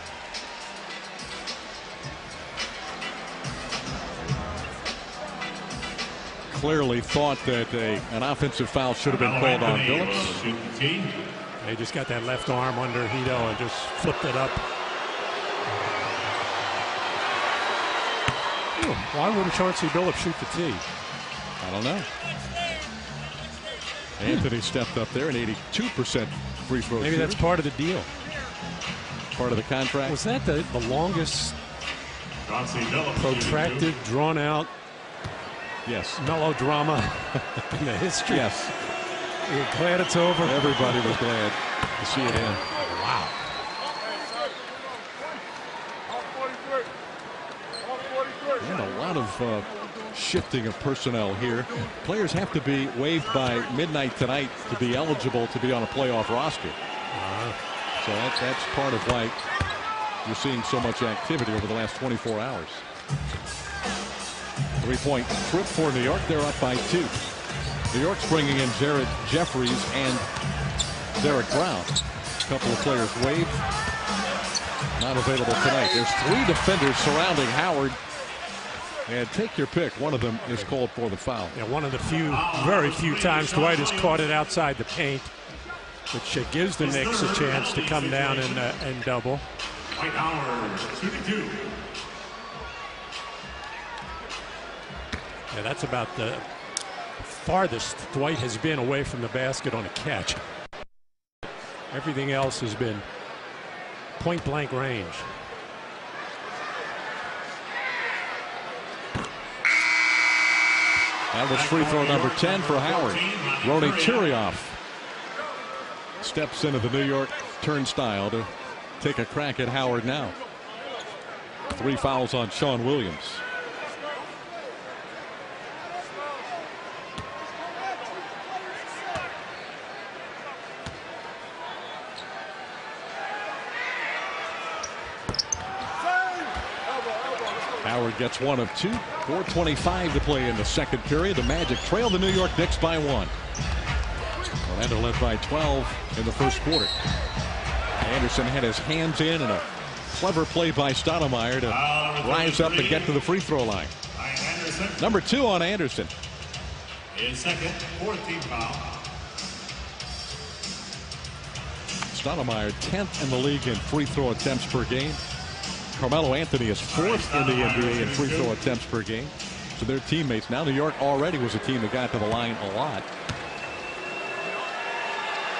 Clearly thought that an offensive foul should have been called on Billups. They just got that left arm under Hedo and just flipped it up. Why wouldn't Chauncey Billups shoot the tee? I don't know. Anthony stepped up there, an 82% free throw. Maybe that's part of the deal. Part of the contract. Was that the longest protracted, drawn out melodrama in the history? Yes. We're glad it's over. Everybody was glad to see it end. Wow. And a lot of shifting of personnel here. Players have to be waived by midnight tonight to be eligible to be on a playoff roster. So that's part of why you're seeing so much activity over the last 24 hours. 3-point trip for New York. They're up by 2. New York's bringing in Jared Jeffries and Derek Brown. A couple of players waived, not available tonight. There's 3 defenders surrounding Howard. And take your pick. One of them is called for the foul. Yeah, one of the very few times Dwight has caught it outside the paint, which gives the Knicks a chance to come down and double. Dwight Howard, 2-2. Yeah, that's about the farthest Dwight has been away from the basket on a catch. Everything else has been point-blank range. That was free throw number 10 for Howard. Ronny Turiaf steps into the New York turnstile to take a crack at Howard now. 3 fouls on Sean Williams. Howard gets 1 of 2. 4:25 to play in the second period. The Magic trail the New York Knicks by 1. Orlando led by 12 in the first quarter. Anderson had his hands in, and a clever play by Stoudemire to rise up and get to the free throw line. Number 2 on Anderson. His second, 4th team foul. Stoudemire 10th in the league in free throw attempts per game. Carmelo Anthony is 4th in the NBA in free throw attempts per game. So they're teammates. Now New York already was a team that got to the line a lot.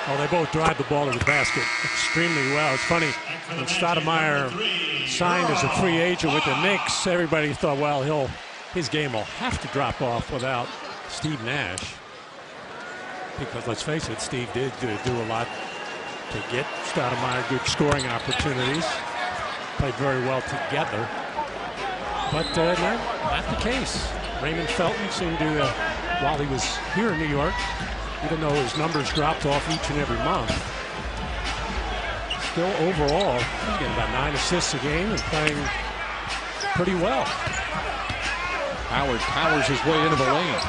Oh, they both drive the ball to the basket extremely well. It's funny, when Stoudemire signed as a free agent with the Knicks, everybody thought, well, his game will have to drop off without Steve Nash. Because let's face it, Steve did do a lot to get Stoudemire good scoring opportunities. Played very well together, but not the case. Raymond Felton seemed to, while he was here in New York, even though his numbers dropped off each and every month, still overall, he's getting about 9 assists a game and playing pretty well. Howard powers his way into the lane.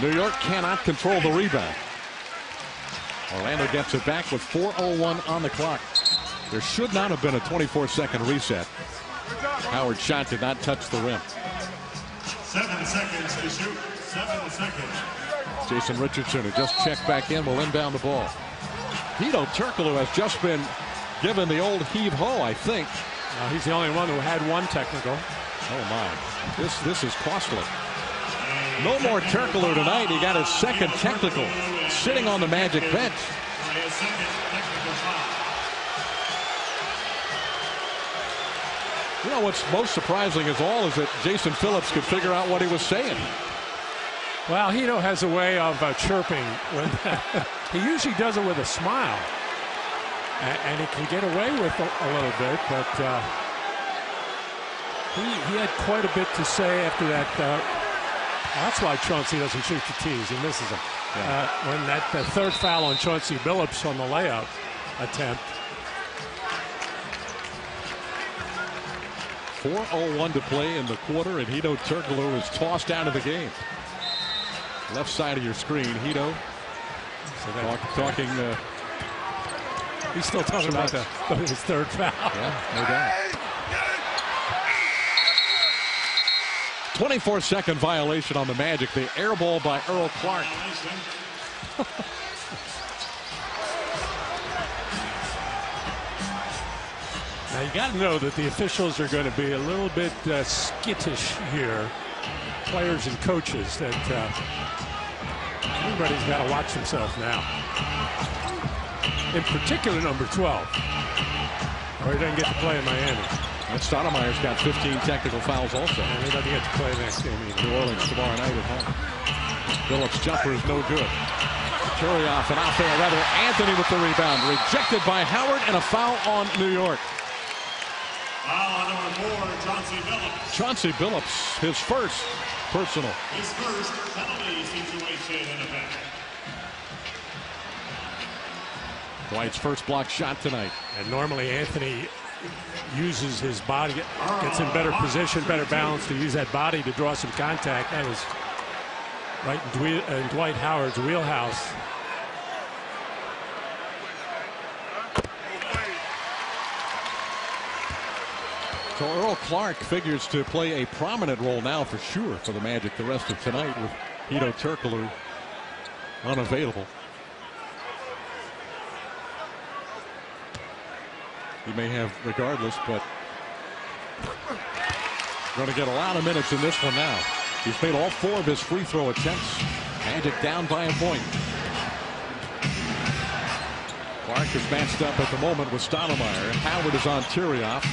New York cannot control the rebound. Orlando gets it back with 4:01 on the clock. There should not have been a 24-second reset. Howard's shot did not touch the rim. 7 seconds to shoot. 7 seconds. Jason Richardson, who just checked back in, will inbound the ball. Hedo Turkoglu has just been given the old heave-ho, I think. He's the only one who had 1 technical. Oh, my. This is costly. No more Turkoglu tonight. He got his 2nd technical sitting on the Magic bench. His 2nd technical foul. You know what's most surprising is that Jason Phillips could figure out what he was saying. Well, Hedo has a way of chirping. He usually does it with a smile. And he can get away with a little bit, but he had quite a bit to say after that. That's why Chauncey doesn't shoot the tees. He misses them. Yeah. When that 3rd foul on Chauncey Billups on the layup attempt. 4:01 to play in the quarter, and Hedo Turkoglu is tossed out of the game. Left side of your screen, Hedo. So talking. He's still talking about his 3rd foul. Yeah, no doubt. 24-second violation on the Magic. The air ball by Earl Clark. Now you got to know that the officials are going to be a little bit skittish here. Players and coaches, that everybody's got to watch himself now. In particular, number 12. Or he doesn't get to play in Miami. And Stoudemire's got 15 technical fouls also. And he doesn't get to play next game either. New Orleans tomorrow night at home. Phillips' jumper is no good. Turiaf and out there, rather, Anthony with the rebound. Rejected by Howard, and a foul on New York. Foul on number 4, Chauncey Billups. Chauncey Billups, his first. personal. His first penalty situation in effect. Dwight's first block shot tonight. And normally Anthony uses his body, gets in better position, better balance to use that body to draw some contact. That was right in Dwight Howard's wheelhouse. So Earl Clark figures to play a prominent role now for sure for the Magic the rest of tonight, with Hedo Turkoglu unavailable. He may have regardless, but going to get a lot of minutes in this one now. He's made all 4 of his free throw attempts. Magic down by a point. Clark is matched up at the moment with Stoudemire. Howard is on Tyrioff.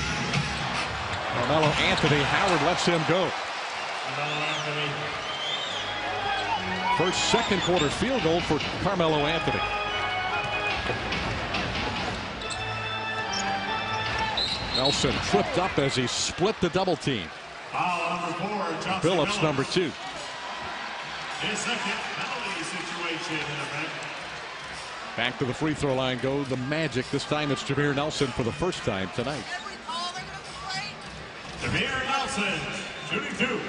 Carmelo Anthony. Howard lets him go. First second quarter field goal for Carmelo Anthony. Nelson tripped up as he split the double team. Phillips number 2. His second penalty situation in effect. Back to the free throw line go the Magic. This time it's Jameer Nelson for the first time tonight. Jameer Nelson shooting 2.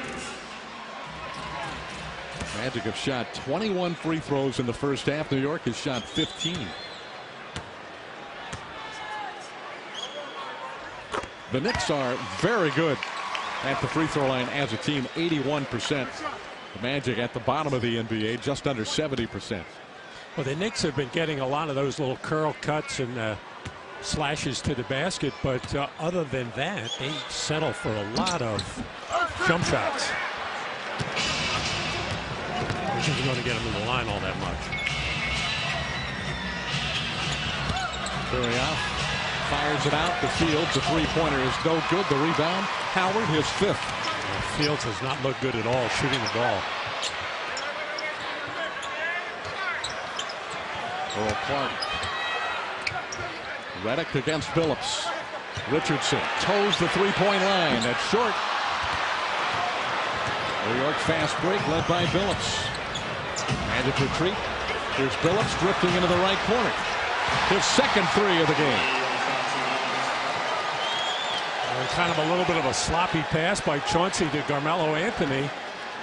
Magic have shot 21 free throws in the first half. New York has shot 15. The Knicks are very good at the free throw line as a team, 81%. The Magic at the bottom of the NBA, just under 70%. Well, the Knicks have been getting a lot of those little curl cuts and slashes to the basket, but other than that, they settle for a lot of jump shots, which isn't going to get them to the line all that much. Tyrioff fires it out. The Fields, the three-pointer is no good. The rebound, Howard, his 5th. Fields has not looked good at all shooting the ball. Earl Clark. Redick against Phillips. Richardson toes the three-point line. That's short. New York fast break led by Phillips. Magic retreat. Here's Phillips drifting into the right corner. His second 3 of the game. Kind of a little bit of a sloppy pass by Chauncey to Carmelo Anthony,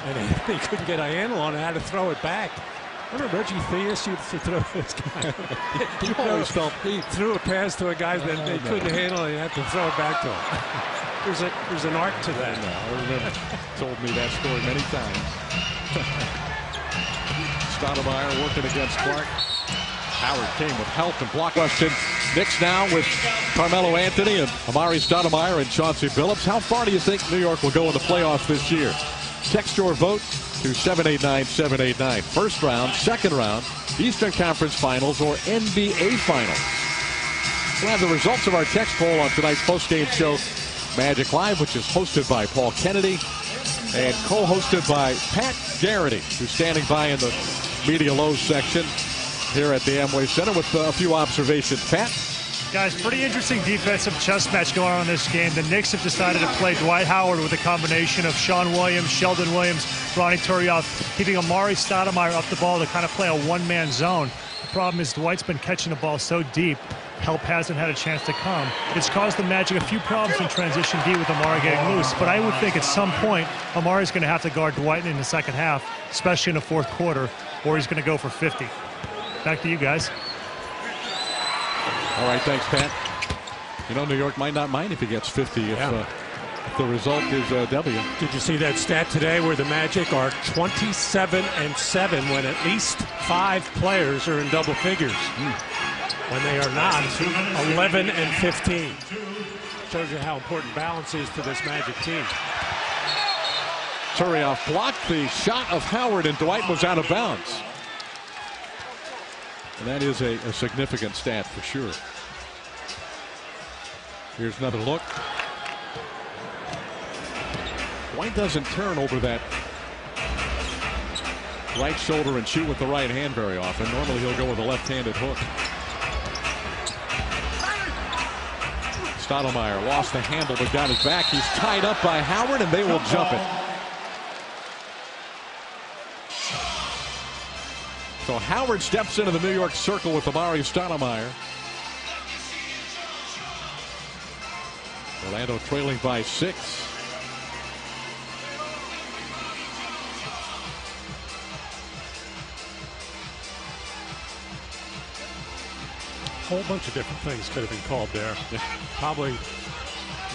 and Anthony couldn't get a handle on how to throw it back. Remember Reggie Theus used to throw this guy. He always felt he threw a pass to a guy that they couldn't handle, and he had to throw it back to him. There's an art to that. I remember. Told me that story many times. Stoudemire working against Clark. Howard came with help and block. Question. Knicks now with Carmelo Anthony and Amari Stoudemire and Chauncey Billups. How far do you think New York will go in the playoffs this year? Text your vote to 789-789. First round, second round, Eastern Conference Finals, or NBA Finals. We'll have the results of our text poll on tonight's postgame show, Magic Live, which is hosted by Paul Kennedy and co-hosted by Pat Garrity, who's standing by in the Media Lows section here at the Amway Center with a few observations. Pat? Guys, pretty interesting defensive chess match going on in this game. The Knicks have decided to play Dwight Howard with a combination of Sean Williams, Sheldon Williams, Ronnie Turiaf, keeping Amari Stoudemire up the ball to kind of play a one-man zone. The problem is Dwight's been catching the ball so deep, help hasn't had a chance to come. It's caused the Magic a few problems in transition D with Amari getting loose, but I would think at some point Amari's going to have to guard Dwight in the second half, especially in the fourth quarter, or he's going to go for 50. Back to you guys. All right, thanks, Pat. You know, New York might not mind if he gets 50 if the result is a W. Did you see that stat today where the Magic are 27-7 when at least 5 players are in double figures? When they are not, 11-15. Shows you how important balance is to this Magic team. Turiaf blocked the shot of Howard, and Dwight was out of bounds. And that is a significant stat for sure. Here's another look. Dwight doesn't turn over that right shoulder and shoot with the right hand very often. Normally he'll go with a left-handed hook. Stoudemire lost the handle but got his back. He's tied up by Howard, and they will jump it. So Howard steps into the New York circle with Amari Stoudemire. Orlando trailing by 6. A whole bunch of different things could have been called there. Probably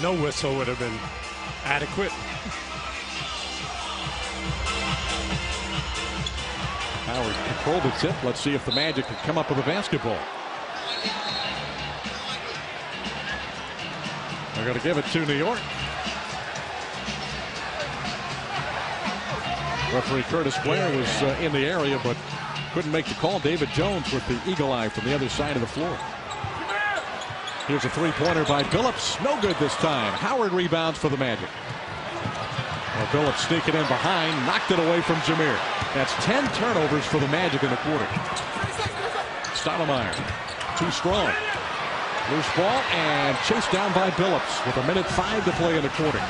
no whistle would have been adequate. Howard controlled the tip. Let's see if the Magic can come up with a basketball. They're going to give it to New York. Referee Curtis Blair was in the area, but couldn't make the call. David Jones with the eagle eye from the other side of the floor. Here's a three-pointer by Billups. No good this time. Howard rebounds for the Magic. Well, Billups sneaking in behind, knocked it away from Jameer. That's 10 turnovers for the Magic in the quarter. Stoudemire, too strong. Loose ball and chased down by Billups with 1:05 to play in the quarter.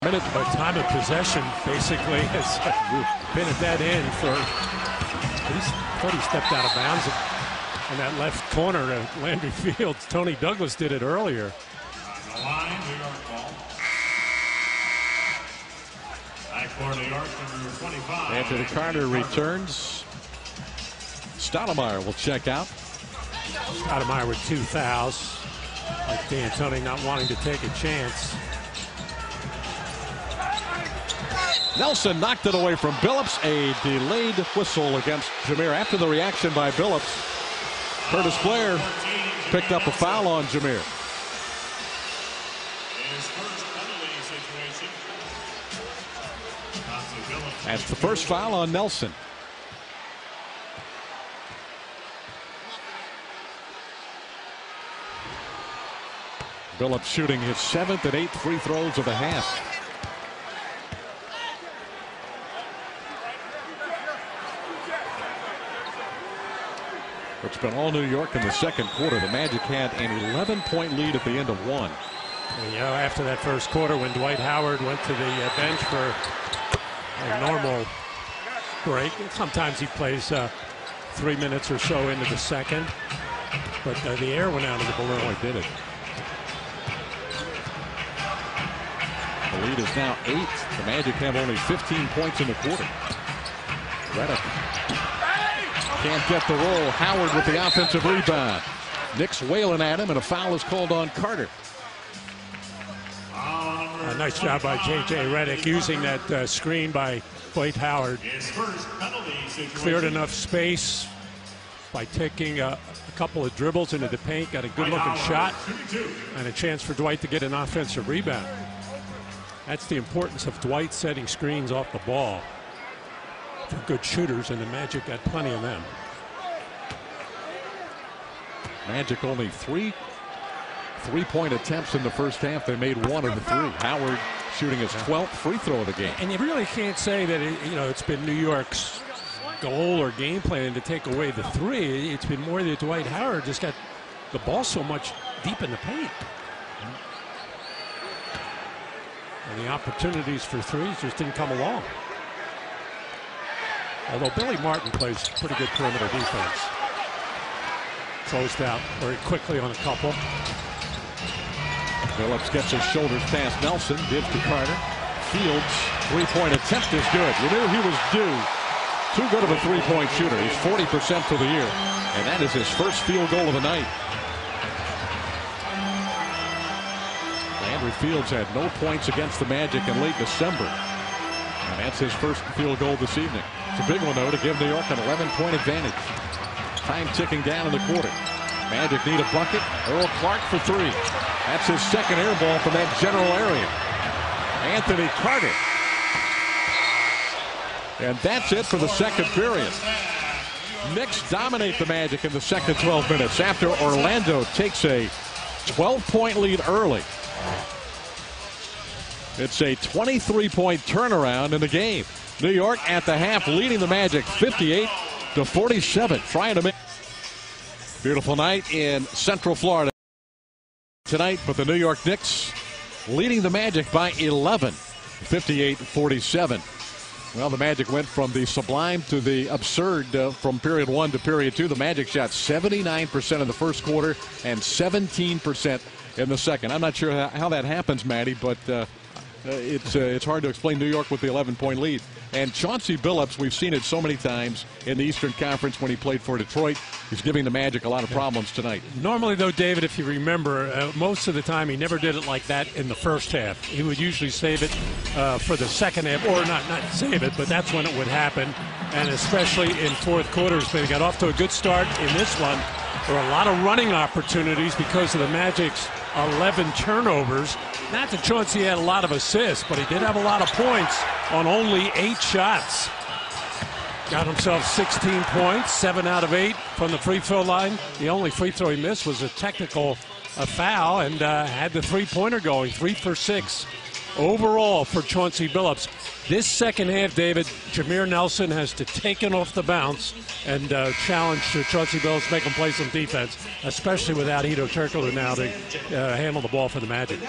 By time of possession basically has been at that end for. He thought he stepped out of bounds in that left corner of Landry Fields. Tony Douglas did it earlier. On the line, New York ball. Back for New York, number 25. Anthony Carter returns. Stoudemire will check out. Stoudemire with 2 fouls. Like D'Antoni not wanting to take a chance. Nelson knocked it away from Billups. A delayed whistle against Jameer after the reaction by Billups. Curtis Blair picked up a foul on Jameer. His first penalty situation. That's the first foul on Nelson. Billups shooting his 7th and 8th free throws of the half. It's been all New York in the second quarter. The Magic had an 11-point lead at the end of one. You know, after that first quarter, when Dwight Howard went to the bench for a normal break, sometimes he plays 3 minutes or so into the second, but the air went out of the balloon. Oh, he did it. The lead is now 8. The Magic have only 15 points in the quarter. Redick can't get the roll. Howard with the offensive rebound. Knicks wailing at him, and a foul is called on Carter. A nice job by J.J. Redick using that screen by Dwight Howard. Cleared enough space by taking a couple of dribbles into the paint. Got a good-looking shot and a chance for Dwight to get an offensive rebound. That's the importance of Dwight setting screens off the ball. They're good shooters, and the Magic got plenty of them. Magic only 3 three-point attempts in the first half. They made 1 of the 3. Howard shooting his 12th free throw of the game. And you really can't say that it's been New York's goal or game plan to take away the 3. It's been more that Dwight Howard just got the ball so much deep in the paint. And the opportunities for threes just didn't come along. Although Billy Martin plays pretty good perimeter defense. Closed out very quickly on a couple. Billups gets his shoulders past Nelson. Gives to Carter. Fields' three-point attempt is good. You knew he was due. Too good of a three-point shooter. He's 40% for the year. And that is his first field goal of the night. Landry Fields had no points against the Magic in late December. And that's his first field goal this evening. It's a big one, though, to give New York an 11-point advantage. Time ticking down in the quarter. Magic need a bucket. Earl Clark for 3. That's his second air ball from that general area. Anthony Carter. And that's it for the second period. Knicks dominate the Magic in the second 12 minutes after Orlando takes a 12-point lead early. It's a 23-point turnaround in the game. New York at the half leading the Magic 58-47. Trying to make beautiful night in Central Florida tonight, but the New York Knicks leading the Magic by 11, 58-47. Well, the Magic went from the sublime to the absurd from period 1 to period 2. The Magic shot 79% in the first quarter and 17% in the second. I'm not sure how that happens, Matty, but it's hard to explain New York with the 11-point lead. And Chauncey Billups, we've seen it so many times in the Eastern Conference when he played for Detroit. He's giving the Magic a lot of problems tonight. Normally, though, David, if you remember, most of the time he never did it like that in the first half. He would usually save it for the second half, or not save it, but that's when it would happen. And especially in fourth quarters, they got off to a good start in this one. There were a lot of running opportunities because of the Magic's 11 turnovers. Not that Chauncey had a lot of assists, but he did have a lot of points on only 8 shots. Got himself 16 points, 7 out of 8 from the free throw line. The only free throw he missed was a foul, and had the three-pointer going, 3 for 6 overall for Chauncey Billups. This second half, David, Jameer Nelson has to take it off the bounce and challenge Chauncey Billups, make him play some defense, especially without Hedo Turkoglu now to handle the ball for the Magic.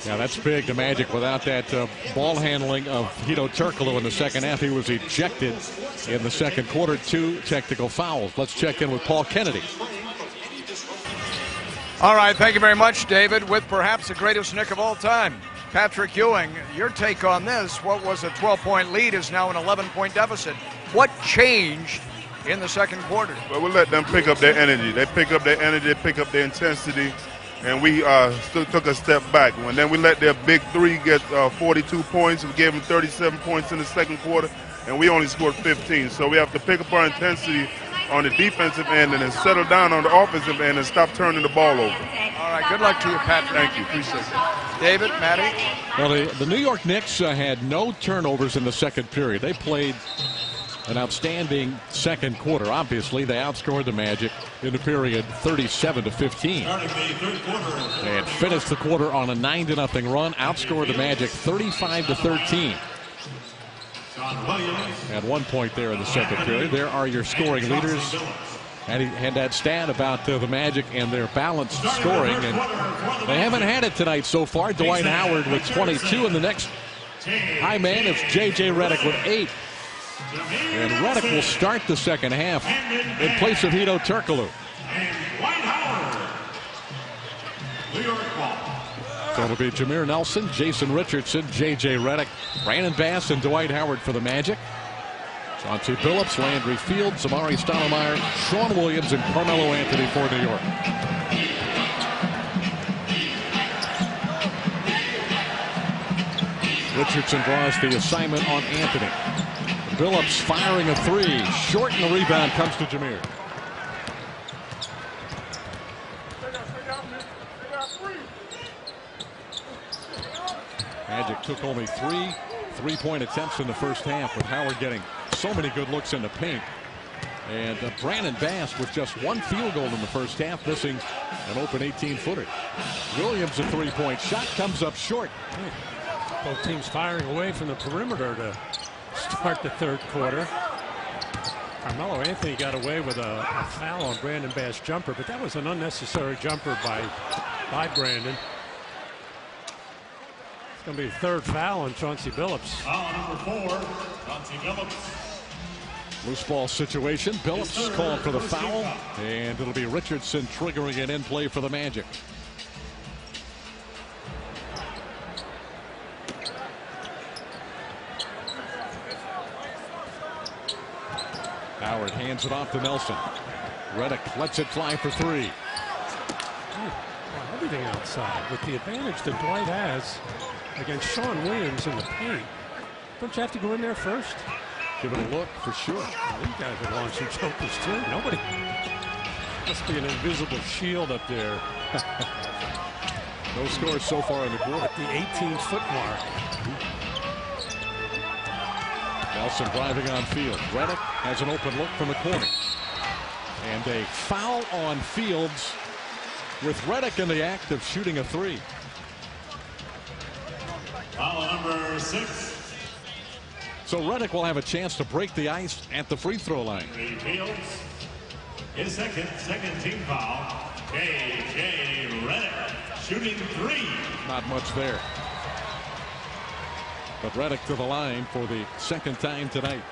Yeah, that's big. The Magic without that ball handling of Hedo Turkoglu in the second half. He was ejected in the second quarter. 2 technical fouls. Let's check in with Paul Kennedy. All right, thank you very much, David, with perhaps the greatest Knick of all time, Patrick Ewing. Your take on this: what was a 12-point lead is now an 11-point deficit. What changed in the second quarter? Well, we let them pick up their energy. They pick up their energy, they pick up their intensity, and we still took a step back. And then we let their big three get 42 points. We gave them 37 points in the second quarter, and we only scored 15. So we have to pick up our intensity on the defensive end and then settle down on the offensive end and stop turning the ball over. All right, good luck to you, Patrick. Thank you, appreciate it. David, Matty? Well, the New York Knicks had no turnovers in the second period. They played an outstanding second quarter. Obviously, they outscored the Magic in the period 37-15. And finished the quarter on a 9-0 run, outscored the Magic 35-13. At 1 point there in the second period. There are your scoring leaders. And he had that stat about the Magic and their balanced scoring, and they haven't had it tonight so far. Dwight Howard with 22, and the next high man is J.J. Redick with 8. And Redick will start the second half in place of Hedo Turkoglu. So it'll be Jameer Nelson, Jason Richardson, J.J. Redick, Brandon Bass, and Dwight Howard for the Magic. Chauncey Billups, Landry Fields, Amari Stoudemire, Sean Williams, and Carmelo Anthony for New York. Richardson draws the assignment on Anthony. Billups firing a 3. Short, and the rebound comes to Jameer. Magic took only 3 three-point attempts in the first half, with Howard getting so many good looks in the paint. And Brandon Bass with just 1 field goal in the first half, missing an open 18-footer. Williams, a 3-point shot, comes up short. Both teams firing away from the perimeter to start the third quarter. Carmelo Anthony got away with a foul on Brandon Bass' jumper, but that was an unnecessary jumper by Brandon. It's going to be the third foul on Chauncey Billups. Foul number 4, Chauncey Billups. Loose ball situation. Billups called for the foul, and it'll be Richardson triggering it in play for the Magic. Howard hands it off to Nelson. Redick lets it fly for 3. Everything outside with the advantage that Dwight has against Sean Williams in the paint. Don't you have to go in there first? Give it a look for sure. These guys are launching jumpers too. Nobody. Must be an invisible shield up there. No scores so far in the quarter. The 18-foot mark. Nelson driving on field. Redick has an open look from the corner. And a foul on Fields with Redick in the act of shooting a 3. Foul number 6. So Redick will have a chance to break the ice at the free throw line. Fields. His second team foul. J.J. Redick shooting 3. Not much there. But Redick to the line for the second time tonight.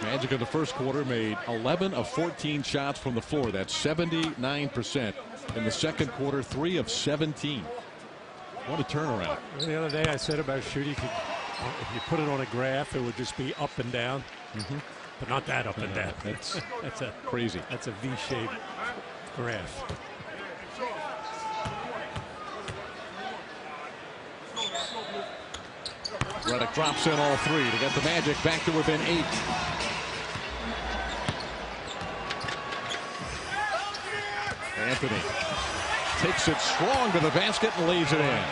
Magic in the first quarter made 11 of 14 shots from the floor. That's 79%. In the second quarter, 3 of 17. What a turnaround. The other day I said about shooting, if you put it on a graph, it would just be up and down. But not that up and down. That's a crazy. That's a V-shaped graph. Redick drops in all 3 to get the Magic back to within 8. Anthony takes it strong to the basket and lays it in.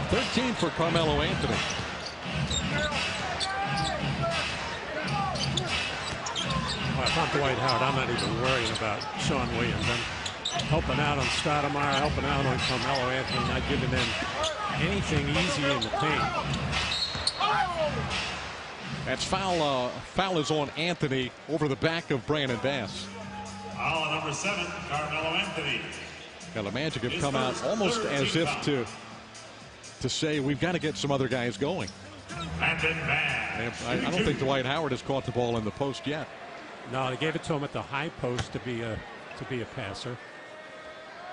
13 for Carmelo Anthony. Well, if I'm Dwight Howard, I'm not even worrying about Sean Williams. I'm helping out on Stoudemire, helping out on Carmelo Anthony, not giving them anything easy in the paint. That's foul. Foul is on Anthony over the back of Brandon Bass. Foul on number 7, Carmelo Anthony. Now the Magic have come out almost as if to say we've got to get some other guys going. Brandon Bass. I don't think Dwight Howard has caught the ball in the post yet. No, they gave it to him at the high post to be a passer.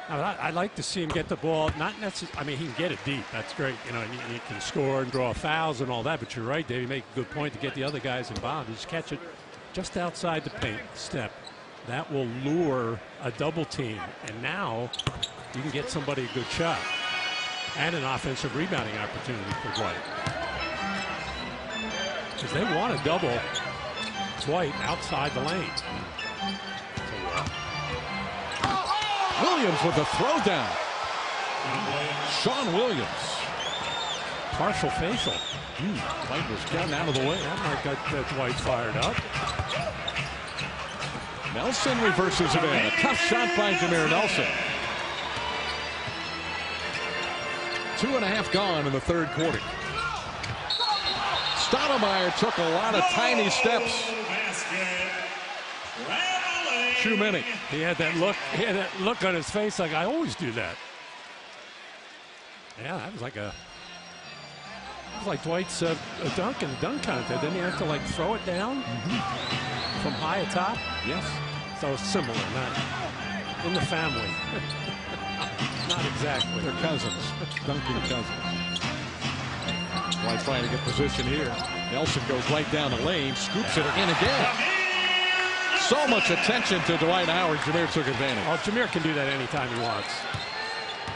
Now, I'd like to see him get the ball. Not necessarily. I mean, he can get it deep. That's great. You know, and he can score and draw fouls and all that. But you're right, Dave. You make a good point to get the other guys involved. Just catch it just outside the paint step. That will lure a double team. And now you can get somebody a good shot and an offensive rebounding opportunity for Dwight. Because they want to double Dwight outside the lane. Williams with the throwdown. Sean Williams. Partial facial. Dwight was getting out of the way. That might get Dwight fired up. Nelson reverses it in. A tough shot by Jameer Nelson. 2.5 gone in the third quarter. Stoudemire took a lot of tiny steps. Too many. He had that look. He had that look on his face like I always do that. Yeah, that was like Dwight's dunk in the dunk contest. Didn't he have to like throw it down from high atop? Yes. So similar, not in the family. Not exactly. They're cousins. Dunking cousins. Dwight trying to get position here. Nelson goes right down the lane, scoops it in again. So much attention to Dwight Howard. Jameer took advantage. Oh, Jameer can do that anytime he wants.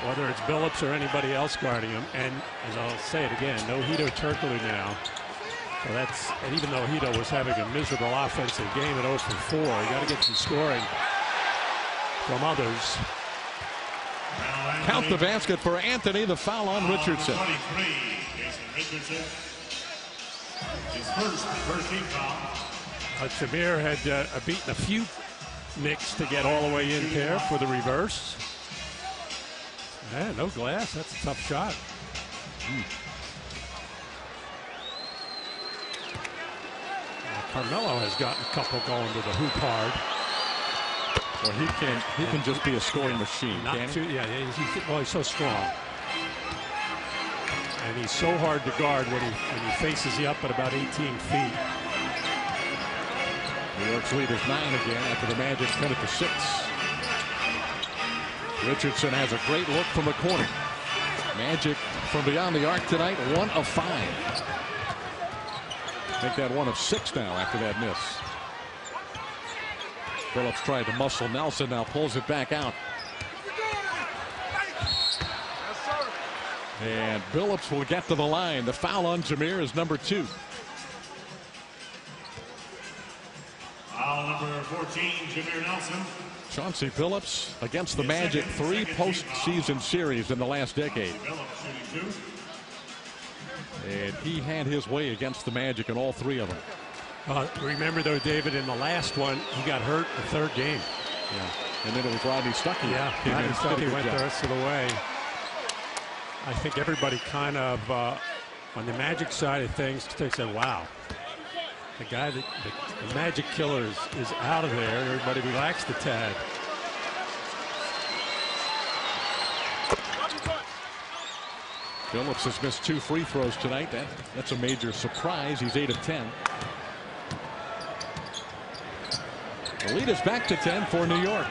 Whether it's Billups or anybody else guarding him. And as I'll say it again, no Hito Turkoglu now. So that's, and even though Hito was having a miserable offensive game at 0 for 4, you got to get some scoring from others. Count the basket for Anthony. The foul on Richardson. 23, Jason Richardson. His first team foul. Jameer had beaten a few Knicks to get all the way in there for the reverse. Yeah, no glass. That's a tough shot. Carmelo has gotten a couple going to the hoop hard. Well, he can just be a scoring machine. Not too, yeah, he's so strong. And he's so hard to guard when he faces you up at about 18 feet. New York's lead is 9 again after the Magic cut it to 6. Richardson has a great look from the corner. Magic from beyond the arc tonight, 1 of 5. Make that 1 of 6 now after that miss. Billups tried to muscle Nelson, now pulls it back out. And Billups will get to the line. The foul on Jameer is number 2. Foul number 14, Jameer Nelson. Chauncey Billups against the Magic, 3 postseason series in the last decade. Billups shooting 2. And he had his way against the Magic in all 3 of them. Remember, though, David, in the last one, he got hurt the third game. Yeah. And then it was Rodney Stuckey. Yeah, Rodney Stuckey went the rest of the way. I think everybody kind of, on the Magic side of things, they said, wow, the guy that The Magic Killer is out of there. Everybody relaxed a tad. Phillips has missed 2 free throws tonight. That's a major surprise. He's 8 of 10. The lead is back to 10 for New York.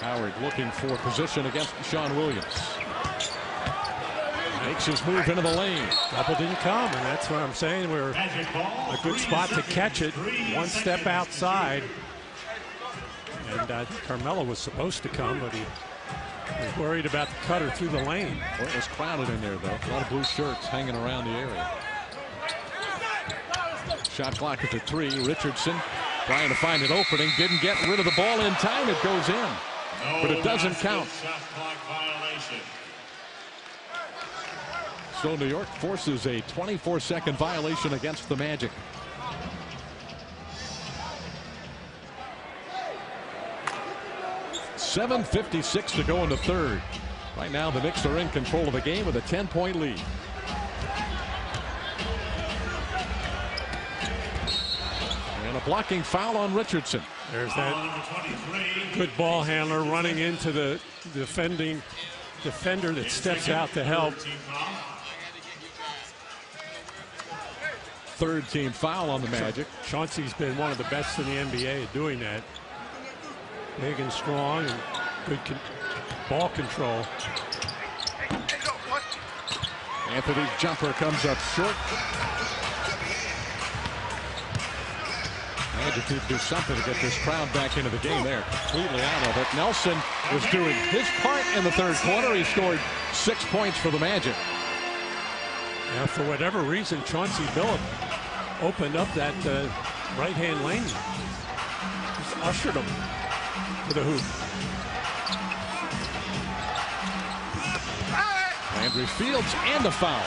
Howard looking for position against Sean Williams. Makes his move into the lane. Double didn't come, and that's what I'm saying. We're a good spot to catch it. One step outside. And Carmelo was supposed to come, but he was worried about the cutter through the lane. Well, it was crowded in there, though. A lot of blue shirts hanging around the area. Shot clock is at 3. Richardson trying to find an opening. Didn't get rid of the ball in time. It goes in. But it doesn't count. So New York forces a 24-second violation against the Magic. .756 to go in the third. Right now the Knicks are in control of the game with a 10-point lead. And a blocking foul on Richardson. There's that good ball handler running into the defender that steps out to help. Third team foul on the Magic. Chauncey's been one of the best in the NBA at doing that. Big and strong and good ball control. Anthony's jumper comes up short. Magic need to do something to get this crowd back into the game. They're completely out of it. Nelson is doing his part in the third quarter. He scored 6 points for the Magic. Now, for whatever reason, Chauncey Billups opened up that right-hand lane. Just ushered him to the hoop. Landry Fields and a foul.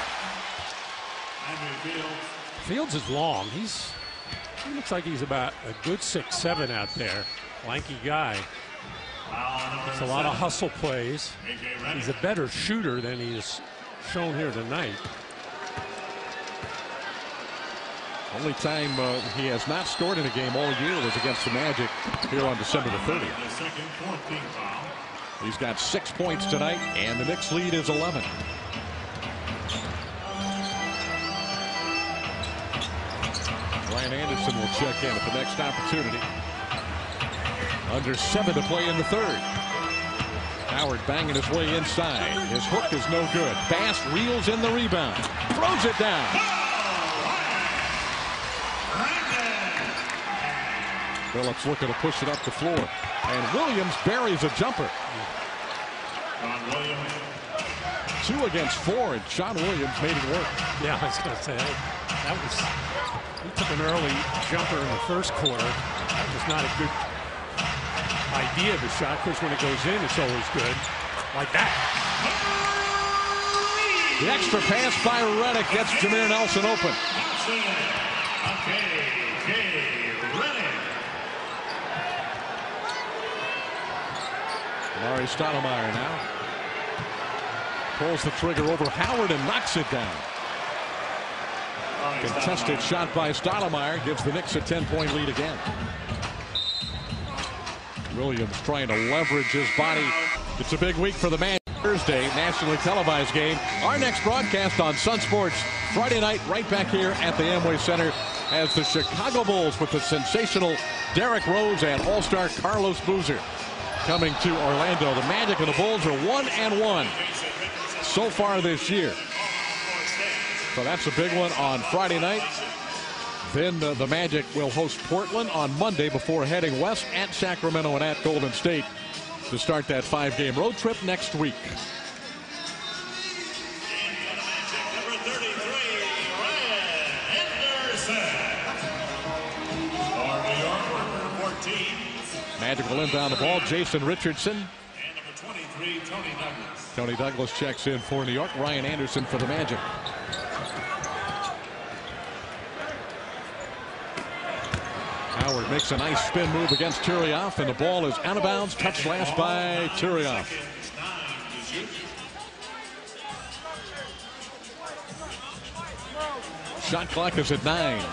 Fields is long. He looks like he's about a good 6'7" out there. Lanky guy. It's a lot of hustle plays. He's a better shooter than he's shown here tonight. Only time he has not scored in a game all year was against the Magic here on December the 30th. He's got 6 points tonight, and the Knicks lead is 11. Ryan Anderson will check in at the next opportunity. Under 7 to play in the third. Howard banging his way inside. His hook is no good. Bass reels in the rebound. Throws it down. Phillips looking to push it up the floor. And Williams buries a jumper. 2 against 4, and Sean Williams made it work. Yeah, I was going to say, that was, he took an early jumper in the first quarter. That was not a good idea of the shot, because when it goes in, it's always good. Like that. The extra pass by Redick gets Jameer Nelson open. Larry Stoudemire now pulls the trigger over Howard and knocks it down. Contested shot by Stoudemire gives the Knicks a 10-point lead again. Williams trying to leverage his body. It's a big week for the Magic. Thursday, nationally televised game. Our next broadcast on Sun Sports Friday night, right back here at the Amway Center, as the Chicago Bulls with the sensational Derrick Rose and All-Star Carlos Boozer coming to Orlando. The Magic and the Bulls are 1-1 so far this year. So that's a big one on Friday night. Then the Magic will host Portland on Monday before heading west at Sacramento and at Golden State to start that 5-game road trip next week. Magic will inbound the ball. Jason Richardson. And number 23, Tony Douglas. Tony Douglas checks in for New York. Ryan Anderson for the Magic. Howard makes a nice spin move against Turiaf, and the ball is out of bounds. Touched last by Turiaf. Shot clock is at 9.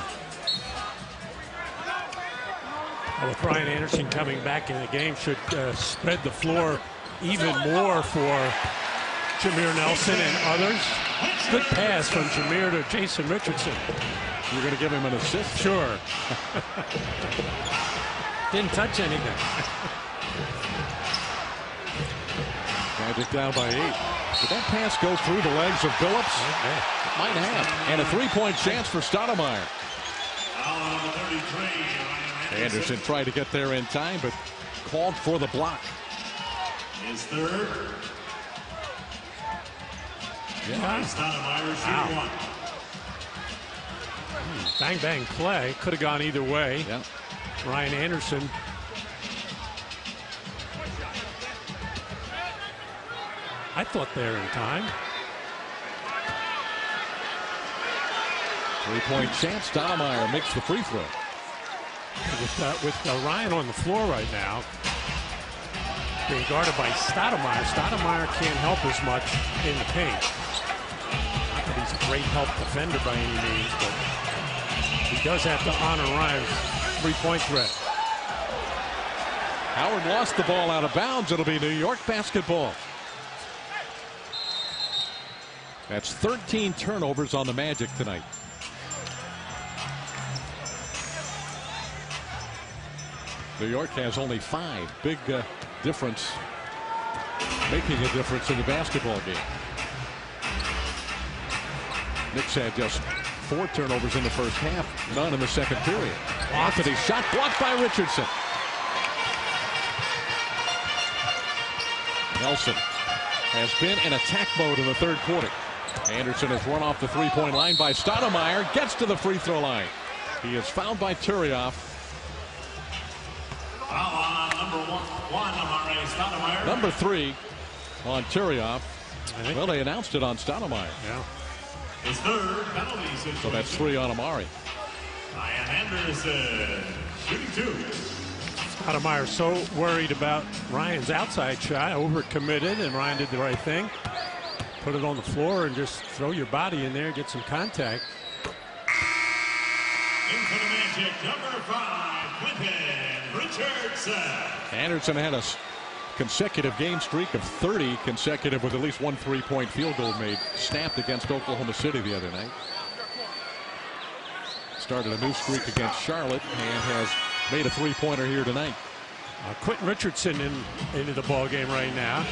With Ryan Anderson coming back in the game, should spread the floor even more for Jameer Nelson and others. Good pass from Jameer to Jason Richardson. You're going to give him an assist? Sure. Didn't touch anything. Magic down by 8. Did that pass go through the legs of Billups? Might have. And a three-point chance for Stoudemire. Anderson tried to get there in time, but called for the block. His third. Yeah. Stoudemire shooting one. Bang, bang play. Could have gone either way. Yeah. Ryan Anderson. I thought they were in time. Three-point chance. Stoudemire makes the free throw. With Ryan on the floor right now, being guarded by Stoudemire. Stoudemire can't help as much in the paint. Not that he's a great help defender by any means, but he does have to honor Ryan's three-point threat. Howard lost the ball out of bounds. It'll be New York basketball. That's 13 turnovers on the Magic tonight. New York has only 5. Big difference, making a difference in the basketball game. Knicks had just 4 turnovers in the first half, none in the second period. Anthony shot blocked by Richardson. Nelson has been in attack mode in the third quarter. Anderson has run off the three-point line by Stoudemire, gets to the free throw line. He is fouled by Turioff. Number 3 on Turioff. Well, they announced it on Stoudemire. Yeah. His third penalty situation. So that's 3 on Amari. Ryan Anderson shooting 2. Stoudemire so worried about Ryan's outside shot, overcommitted, and Ryan did the right thing. Put it on the floor and just throw your body in there, get some contact. Into the Magic, number 5, Quentin Richardson. Anderson had a consecutive game streak of 30 consecutive with at least 1 3-point field goal made. Snapped against Oklahoma City the other night. Started a new streak against Charlotte and has made a 3-pointer here tonight. Quentin Richardson into the ball game right now.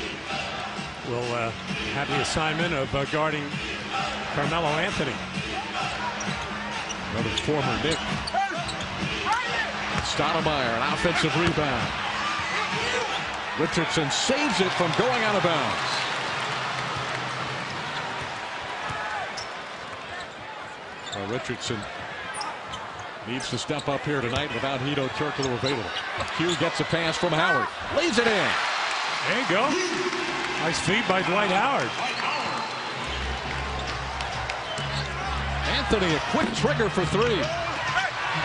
Will have the assignment of guarding Carmelo Anthony. Another former Knick. Stoudemire, an offensive rebound. Richardson saves it from going out of bounds. Well, Richardson needs to step up here tonight without Hedo Turkoglu available. Hugh gets a pass from Howard. Lays it in. There you go. Nice feed by Dwight Howard. Anthony, a quick trigger for 3.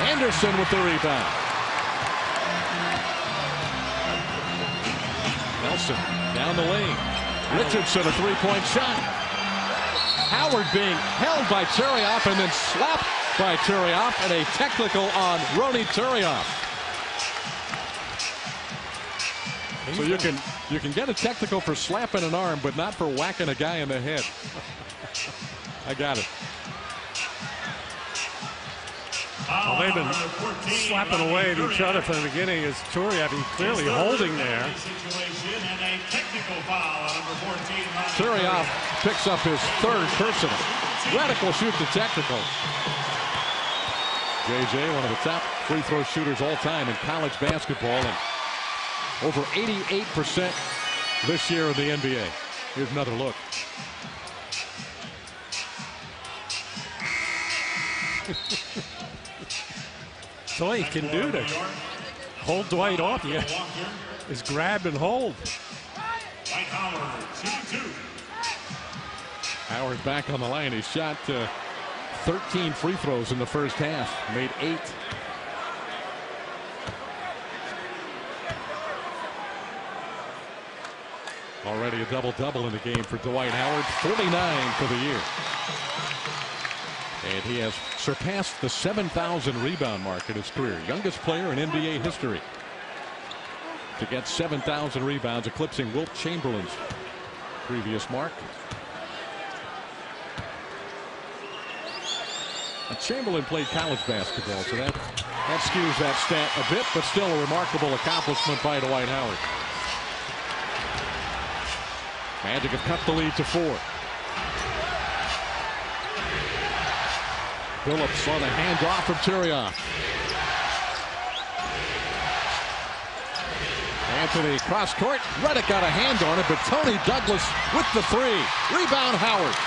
Anderson with the rebound. Nelson down the lane. Richardson, a 3-point shot. Howard being held by Turioff and then slapped by Turioff, and a technical on Ronny Turioff. So you can get a technical for slapping an arm, but not for whacking a guy in the head. I got it. Well, they've been slapping away at each other from the beginning. As Turioff clearly holding there. Turioff picks up his 3rd personal. Radical shoots the technical. JJ, one of the top free throw shooters all time in college basketball, and over 88% this year in the NBA. Here's another look. That's all he can do to hold Dwight off. Yeah, is grab and hold. Dwight Howard, shooting 2. Howard back on the line. He shot 13 free throws in the first half, made 8. Already a double-double in the game for Dwight Howard, 49 for the year. And he has surpassed the 7,000 rebound mark in his career. Youngest player in NBA history to get 7,000 rebounds, eclipsing Wilt Chamberlain's previous mark. Chamberlain played college basketball, so that skews that stat a bit, but still a remarkable accomplishment by Dwight Howard. Magic have cut the lead to 4. Phillips on a handoff from Turiaf. Anthony cross court. Redick got a hand on it, but Tony Douglas with the 3. Rebound Howard.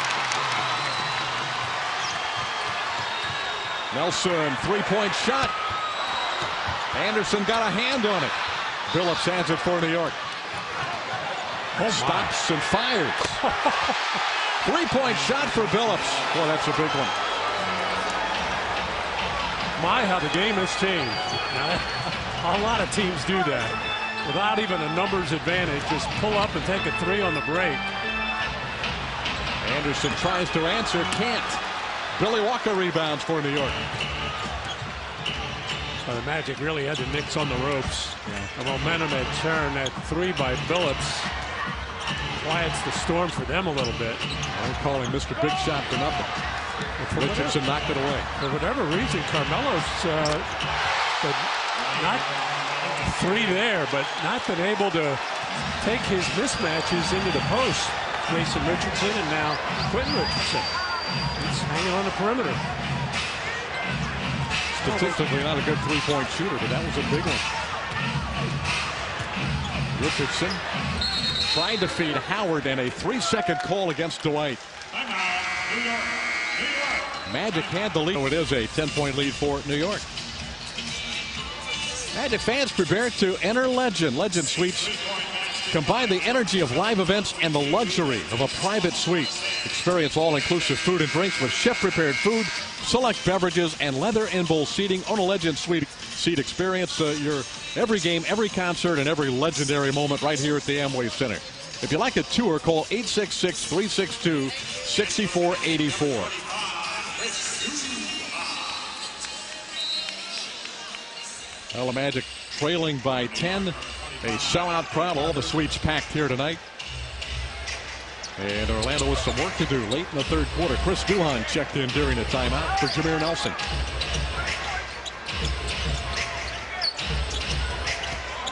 Nelson, 3-point shot. Anderson got a hand on it. Phillips has it for New York. Stops and fires. 3-point shot for Phillips. Boy, that's a big one. My, how the game has changed. A lot of teams do that. Without even a numbers advantage, just pull up and take a 3 on the break. Anderson tries to answer, can't. Billy Walker rebounds for New York. The Magic really had the Knicks on the ropes. The momentum had turned. That 3 by Phillips quiets the storm for them a little bit. I'm calling Mr. Big Shot for nothing. Richardson knocked it away. For whatever reason, Carmelo's not 3 there, but not been able to take his mismatches into the post. Jason Richardson and now Quentin Richardson. He's hanging on the perimeter. Statistically not a good 3-point shooter, but that was a big one. Richardson tried to feed Howard, and a 3-second call against Dwight. Magic had the lead. It is a 10-point lead for New York. Magic fans prepare to enter Legend. Legend Suites combine the energy of live events and the luxury of a private suite. Experience all-inclusive food and drinks with chef-prepared food, select beverages, and leather in-bowl seating. Own a Legend Suite seat. Experience your every game, every concert, and every legendary moment right here at the Amway Center. If you'd like a tour, call 866-362-6484. Well, the Magic trailing by 10. A sellout crowd. All the suites packed here tonight. And Orlando with some work to do late in the third quarter. Chris Duhon checked in during the timeout for Jameer Nelson.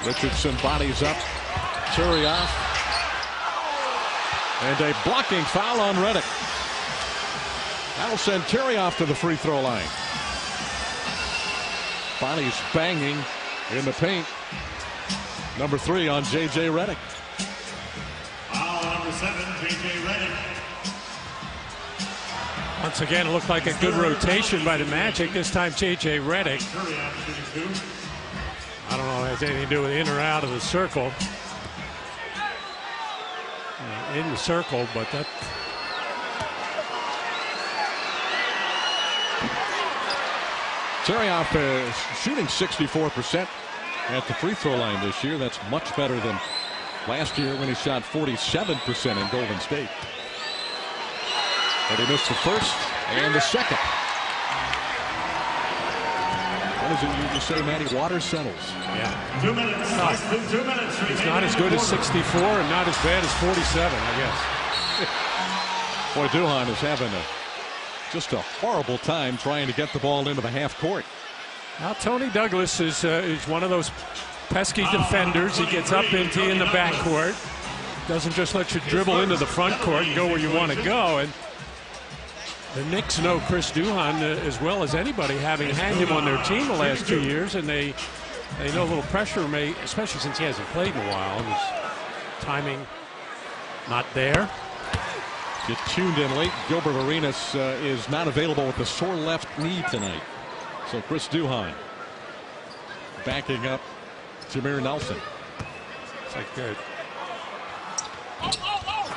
Richardson bodies up. Turiaf. And a blocking foul on Redick. That'll send Turiaf to the free throw line. Bodies banging in the paint. Number 3 on J.J. Redick. Foul number 7, J.J. Redick. Once again, it looked like a good rotation by the Magic. This time, J.J. Redick. I don't know if it has anything to do with in or out of the circle. In the circle, but that. Turiaf is shooting 64% at the free throw line this year. That's much better than last year when he shot 47% in Golden State. But he missed the first and the second. What is it you say, Matty? Water settles. Yeah. 2 minutes. 2 minutes. He's not as good as 64 and not as bad as 47, I guess. Boy, Duhon is having just a horrible time trying to get the ball into the half court. Now, Tony Douglas is one of those pesky defenders. He gets up into in the backcourt. Doesn't just let you dribble into the front court and go where you want to go. And the Knicks know Chris Duhon as well as anybody, having had him on their team the last 2 years, and they know a little pressure may, especially since he hasn't played in a while. And his timing not there. Get tuned in late. Gilbert Arenas is not available with a sore left knee tonight. So Chris Duhon backing up Jameer Nelson. It's like good.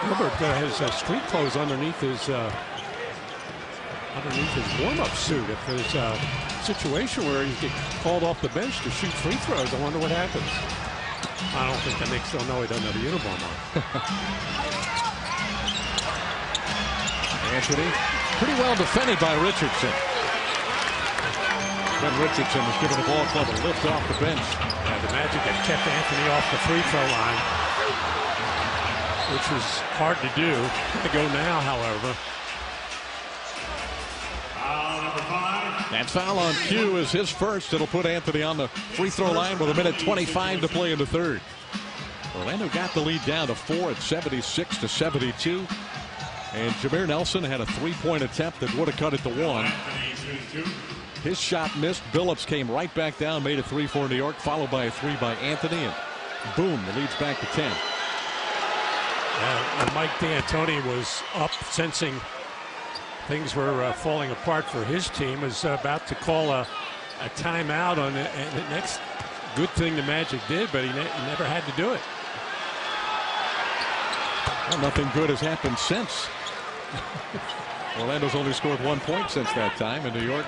Gilbert has street clothes underneath his warm-up suit. If there's a situation where he gets called off the bench to shoot free throws, I wonder what happens. I don't think the Knicks don't know he doesn't have a uniform on. Anthony Pretty well defended by Richardson. Ben Richardson was giving the ball club a lift off the bench. Yeah, the Magic had kept Anthony off the free throw line, which was hard to do. To go now, however. That foul on cue is his first. It'll put Anthony on the free throw line with 1:25 to play in the third. Orlando got the lead down to 4 at 76-72. And Jameer Nelson had a three-point attempt that would have cut it to 1. His shot missed. Billups came right back down, made a 3 for New York, followed by a 3 by Anthony, and boom, the lead's back to 10. Mike D'Antoni was up, sensing things were falling apart for his team, was about to call a timeout on it, and the next good thing the Magic did, but he never had to do it. Well, nothing good has happened since. Orlando's only scored 1 point since that time, and New York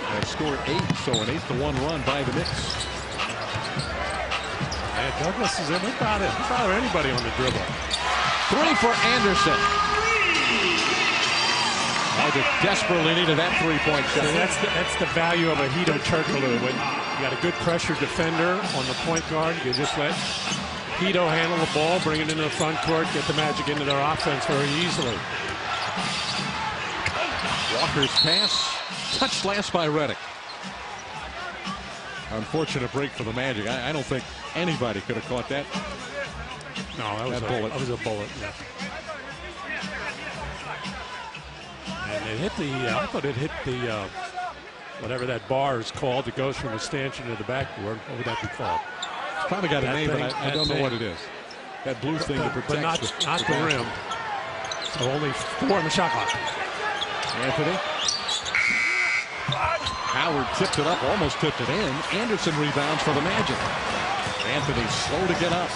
has scored 8, so an 8-1 run by the Knicks. And Douglas is in. He'll bother anybody on the dribble. 3 for Anderson. Magic desperately needed that three-point shot. So that's the value of a Hedo Turkoglu. When you got a good pressure defender on the point guard, you just let Hedo handle the ball, bring it into the front court, get the Magic into their offense very easily. Walker's pass, touched last by Redick. Unfortunate break for the Magic. I don't think anybody could have caught that. No, that was a bullet. Yeah. And it hit I thought it hit the, whatever that bar is called that goes from the stanchion to the backboard. What would that be called? It's probably got a name, but I don't know what it is. That blue thing that protects but not the rim. So only 4 in the shot clock. Anthony. Howard tipped it up, almost tipped it in. Anderson rebounds for the Magic. Anthony slow to get up.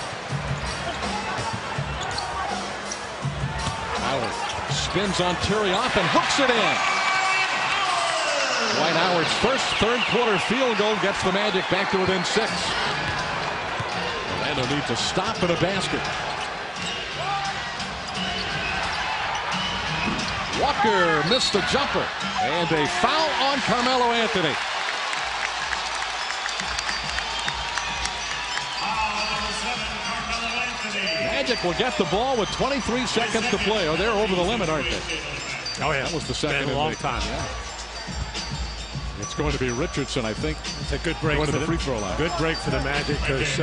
Howard spins on Turioff and hooks it in. Dwight Howard's first third-quarter field goal gets the Magic back to within 6. Orlando needs a stop and a basket. Walker missed the jumper. And a foul on Carmelo Anthony. Magic will get the ball with 23 seconds to play. Oh, they're over the limit, aren't they? Oh, yeah. That was the second in a long time. Yeah. It's going to be Richardson, I think. It's a good break for the free throw line. Good break for the Magic because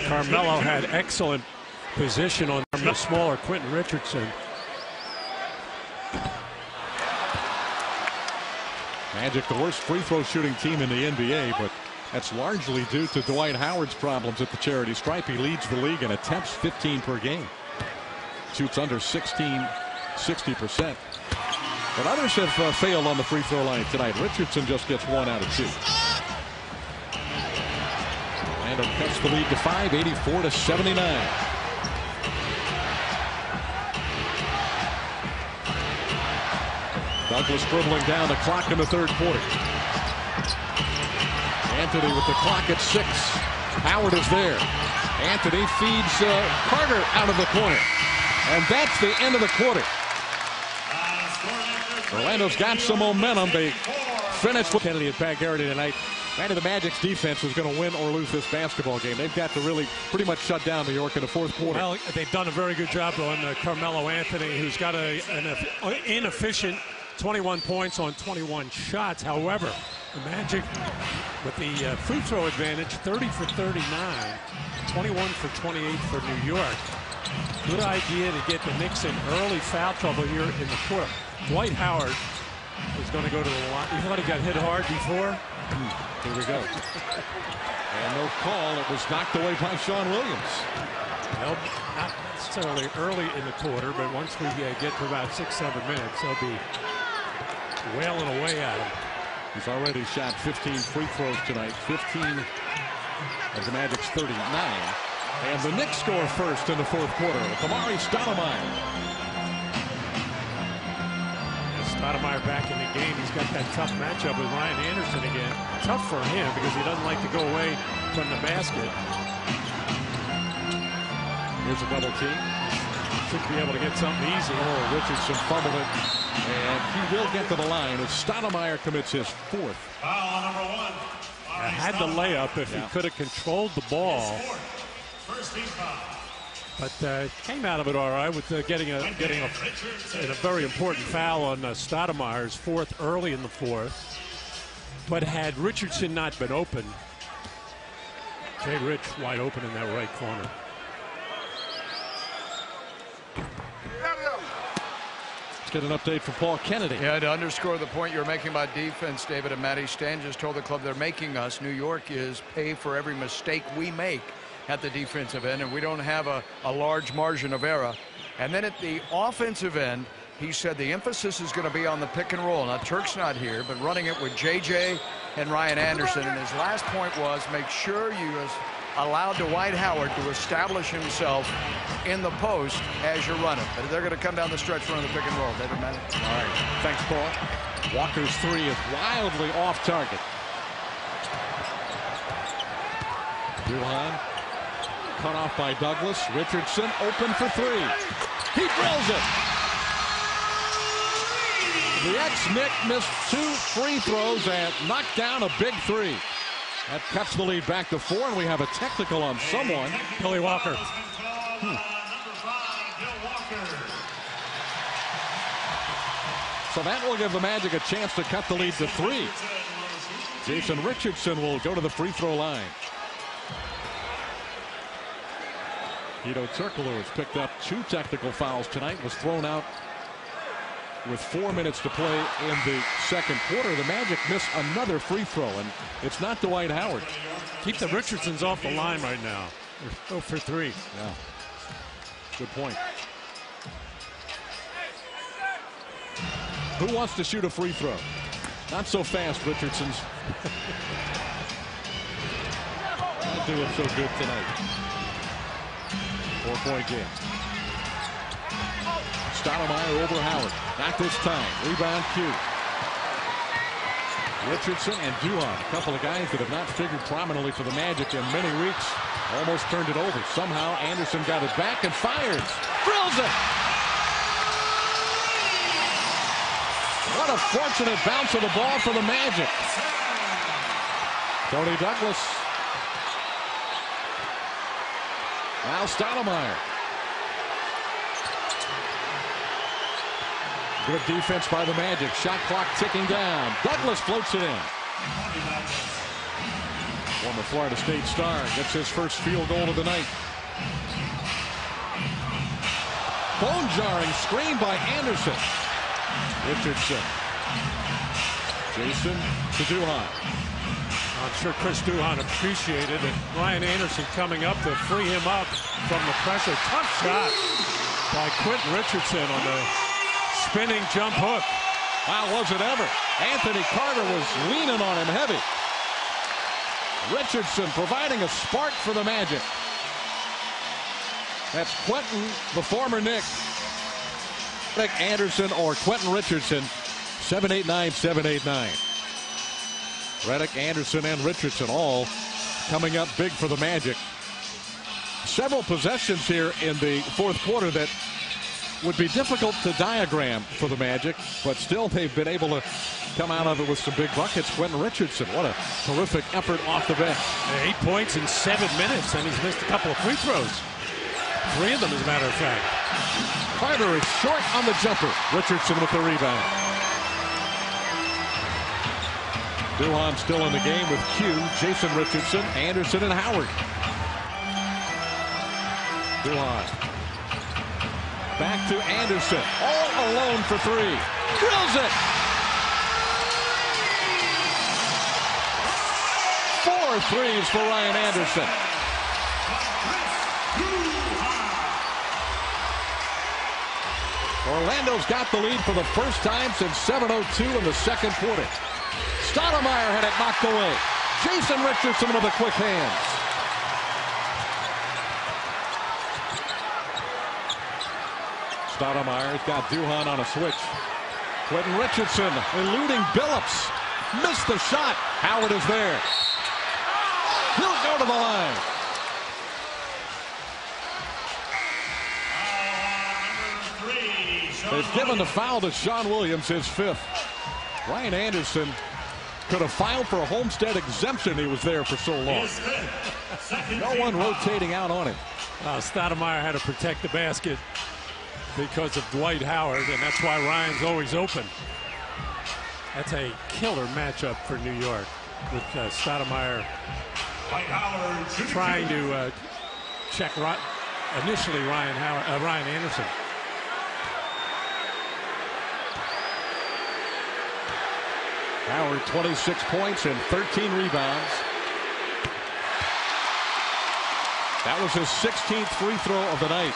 Carmelo had excellent position on the smaller Quentin Richardson. Magic, the worst free throw shooting team in the NBA, but that's largely due to Dwight Howard's problems at the charity stripe. He leads the league in attempts, 15 per game. Shoots under 60%. But others have failed on the free throw line tonight. Richardson just gets 1 out of 2. Orlando cuts the lead to 5, 84-79. Douglas dribbling down the clock in the third quarter. Anthony with the clock at 6. Howard is there. Anthony feeds Carter out of the corner. And that's the end of the quarter. Orlando's got some momentum. They finished with Kennedy at Pat Garrity tonight. The Magic's defense was going to win or lose this basketball game. They've got to really pretty much shut down New York in the fourth quarter. Well, they've done a very good job on Carmelo Anthony, who's got an inefficient 21 points on 21 shots. However, the Magic with the free throw advantage, 30 for 39, 21 for 28 for New York. Good idea to get the Knicks in early foul trouble here in the quarter. Dwight Howard is going to go to the line. You thought he got hit hard before? Here we go. And no call. It was knocked away by Sean Williams. Well, not necessarily early in the quarter, but once we get to about 6-7 minutes, they'll be wailing away at him. He's already shot 15 free throws tonight. 15 of the Magic's 39. And the Knicks score first in the fourth quarter with Amari Stoudemire. Stoudemire back in the game. He's got that tough matchup with Ryan Anderson again. Tough for him because he doesn't like to go away from the basket. Here's a double team. should be able to get something easy. Oh, Richardson fumbled it, and he will get to the line as Stoudemire commits his 4th. Foul on number 1. Had the layup if he could have controlled the ball. First team foul. But came out of it all right with getting a very important foul on Stoudemire's 4th early in the 4th. But had Richardson not been open, Jay Rich wide open in that right corner. Let's get an update from Paul Kennedy. Yeah, to underscore the point you're making about defense, David and Matty, Stan just told the club they're making us. New York is pay for every mistake we make at the defensive end, and we don't have a large margin of error. And then at the offensive end, he said the emphasis is going to be on the pick and roll. Now, Turk's not here, but running it with JJ and Ryan Anderson. And his last point was make sure you allow Dwight Howard to establish himself in the post as you're running. But they're going to come down the stretch running the pick and roll. David, Matty. All right. Thanks, Paul. Walker's 3 is wildly off target. Duhan cut off by Douglas. Richardson open for 3. He drills it. The ex-Knick missed 2 free throws and knocked down a big 3. That cuts the lead back to 4, and we have a technical on someone. Billy Walker. Number 5, Bill Walker. So that will give the Magic a chance to cut the lead to 3. Jason Richardson will go to the free throw line. Hedo Turkoglu has picked up 2 technical fouls tonight, was thrown out with 4 minutes to play in the second quarter. The Magic miss another free throw, and it's not Dwight Howard. Keep the Richardsons off the line right now. Go for 3. Yeah. Good point. Who wants to shoot a free throw? Not so fast, Richardson's. Not doing so good tonight. 4-point game. Stoudemire over Howard. Not this time. Rebound Q. Richardson and Duhan, a couple of guys that have not figured prominently for the Magic in many weeks, almost turned it over. Somehow Anderson got it back and fires. Drills it! What a fortunate bounce of the ball for the Magic. Tony Douglas. Now Stoudemire. Good defense by the Magic. Shot clock ticking down. Douglas floats it in. Former Florida State star gets his first field goal of the night. Bone jarring screen by Anderson. Richardson. Jason to Duhan. I'm sure Chris Duhan appreciated it. Ryan Anderson coming up to free him up from the pressure. Tough shot by Quentin Richardson on the spinning jump hook. Wow, was it ever? Anthony Carter was leaning on him heavy. Richardson providing a spark for the Magic. That's Quentin, the former Knick. Rick Anderson or Quentin Richardson. 7-8-9, 7-8-9. Redick, Anderson, and Richardson all coming up big for the Magic. Several possessions here in the fourth quarter that would be difficult to diagram for the Magic, but still they've been able to come out of it with some big buckets. Quentin Richardson, what a terrific effort off the bench. 8 points in 7 minutes, and he's missed a couple of free throws. 3 of them, as a matter of fact. Carter is short on the jumper. Richardson with the rebound. Duhan still in the game with Q, Jason Richardson, Anderson, and Howard. Duhan. Back to Anderson. All alone for 3. Drills it. 4 threes for Ryan Anderson. Orlando's got the lead for the first time since 7:02 in the second quarter. Stoudemire had it knocked away. Jason Richardson with the quick hands. Stoudemire's got Duhan on a switch. Quentin Richardson eluding Billups. Missed the shot. Howard is there. He'll go to the line. They've given the foul to Sean Williams, his 5th. Ryan Anderson could have filed for a Homestead exemption. He was there for so long. No one rotating out on him. Stoudemire had to protect the basket because of Dwight Howard, and that's why Ryan's always open. That's a killer matchup for New York with Stoudemire trying to check initially Ryan Anderson. Howard 26 points and 13 rebounds. That was his 16th free throw of the night.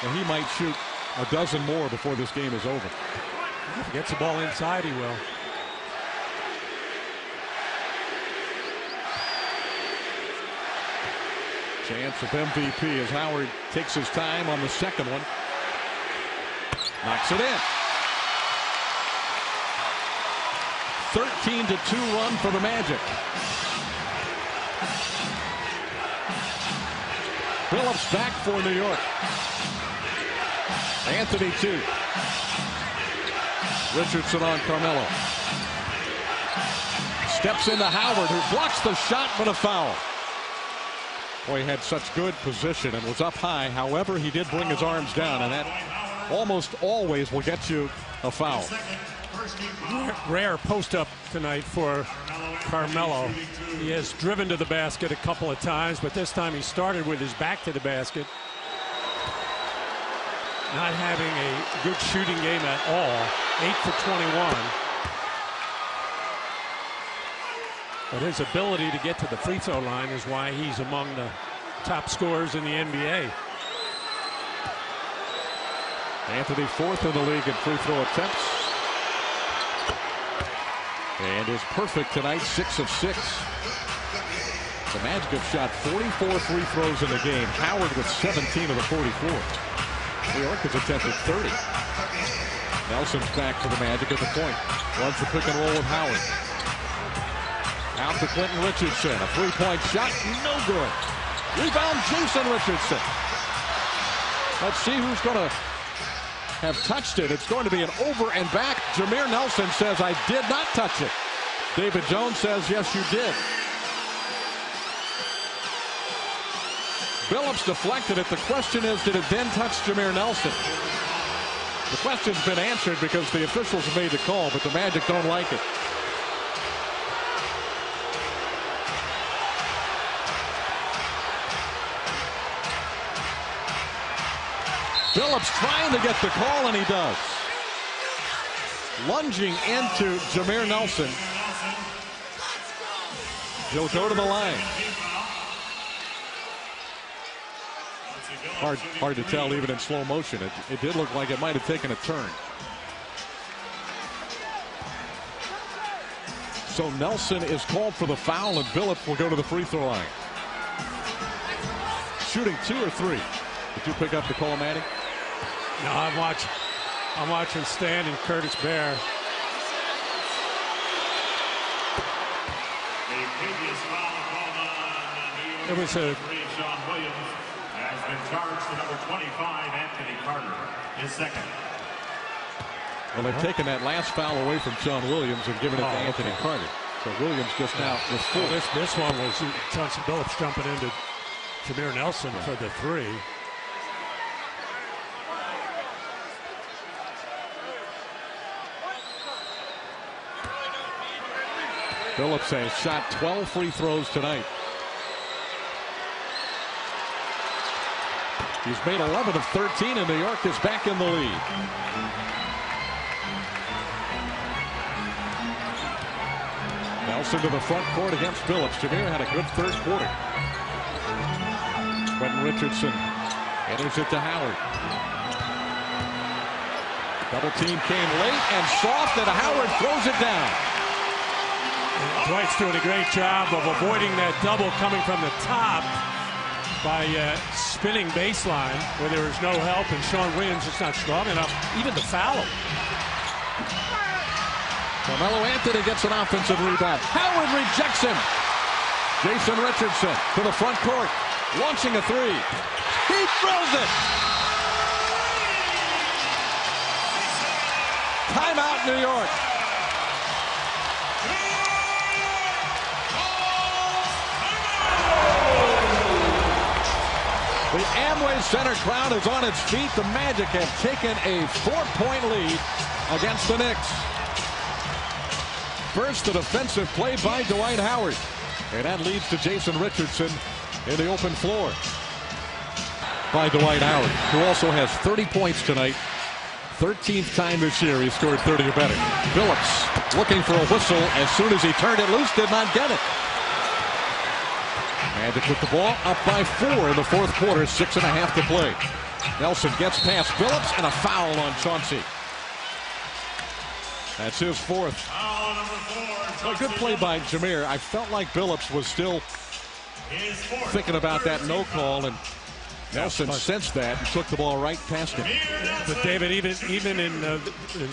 And he might shoot a dozen more before this game is over. If he gets the ball inside, he will. Chance of MVP as Howard takes his time on the second one. Knocks it in. 13-2 run for the Magic. Phillips back for New York. Anthony 2. Richardson on Carmelo. Steps into Howard, who blocks the shot, but a foul. Boy, he had such good position and was up high. However, he did bring his arms down, and that almost always will get you a foul. Rare post-up tonight for Carmelo. He has driven to the basket a couple of times, but this time he started with his back to the basket. Not having a good shooting game at all. 8 for 21. But his ability to get to the free throw line is why he's among the top scorers in the NBA. Anthony 4th in the league in free throw attempts. And is perfect tonight, 6 of 6. The Magic have shot 44 free throws in the game. Howard with 17 of the 44. New York has attempted 30. Nelson's back for the Magic at the point. Runs the pick and roll with Howard. Out to Clinton Richardson. A three-point shot, no good. Rebound, Jason Richardson. Let's see who's going to have touched it. It's going to be an over and back. Jameer Nelson says, I did not touch it. David Jones says, yes, you did. Phillips deflected it. The question is, did it then touch Jameer Nelson? The question's been answered because the officials have made the call, but the Magic don't like it. Phillips trying to get the call, and he does. Lunging into Jameer Nelson. He'll go to the line. Hard to tell even in slow motion. It did look like it might have taken a turn. So Nelson is called for the foul, and Phillips will go to the free throw line. Shooting 2 or 3. Did you pick up the call, Matty? No, I'm watching Stan and Curtis Bear. It was a. Sean Williams has been charged to number 25, Anthony Carter, his second. Well, they've taken that last foul away from Sean Williams and given it to Anthony Carter. So Williams just now with 4. This one was Johnson Phillips jumping into Jameer Nelson for the 3. Phillips has shot 12 free throws tonight. He's made 11 of 13, and New York is back in the lead. Nelson to the front court against Phillips. Jameer had a good third quarter. Quentin Richardson enters it to Howard. Double team came late and soft, and Howard throws it down. Dwight's doing a great job of avoiding that double coming from the top by spinning baseline where there is no help, and Sean Williams is not strong enough even to foul him. Carmelo Anthony gets an offensive rebound. Howard rejects him. Jason Richardson to the front court, launching a 3. He throws it. Timeout, New York. The Amway Center crowd is on its feet. The Magic have taken a 4-point lead against the Knicks. First, the defensive play by Dwight Howard. And that leads to Jason Richardson in the open floor. By Dwight Howard, who also has 30 points tonight. 13th time this year he scored 30 or better. Phillips looking for a whistle as soon as he turned it loose, did not get it. Magic with the ball up by 4 in the fourth quarter, 6.5 to play. Nelson gets past Phillips and a foul on Chauncey. That's his fourth. A good play by Jameer. I felt like Phillips was still thinking about that no call, and Nelson sensed that and took the ball right past him. But David, even in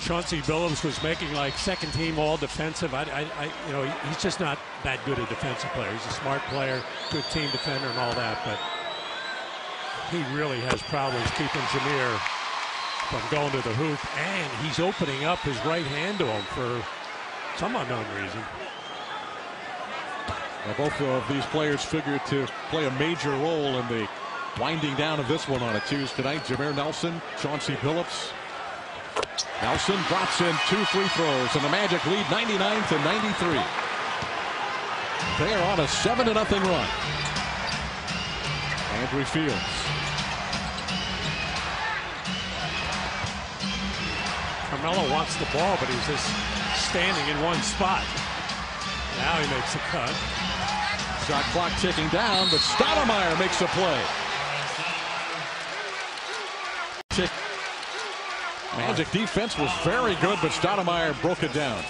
Chauncey Billups was making like second team all defensive. You know, he's just not that good a defensive player. He's a smart player, good team defender and all that, but he really has problems keeping Jameer from going to the hoop, and he's opening up his right hand to him for some unknown reason. Now, both of these players figured to play a major role in the winding down of this one on a Tuesday tonight. Jameer Nelson, Chauncey Billups. Nelson drops in 2 free throws, and the Magic lead 99-93. They are on a 7-0 run. Andrew Fields. Carmelo wants the ball, but he's just standing in one spot. Now he makes a cut. Shot clock ticking down, but Stoudemire makes a play. Magic defense was very good, but Stoudemire broke it down.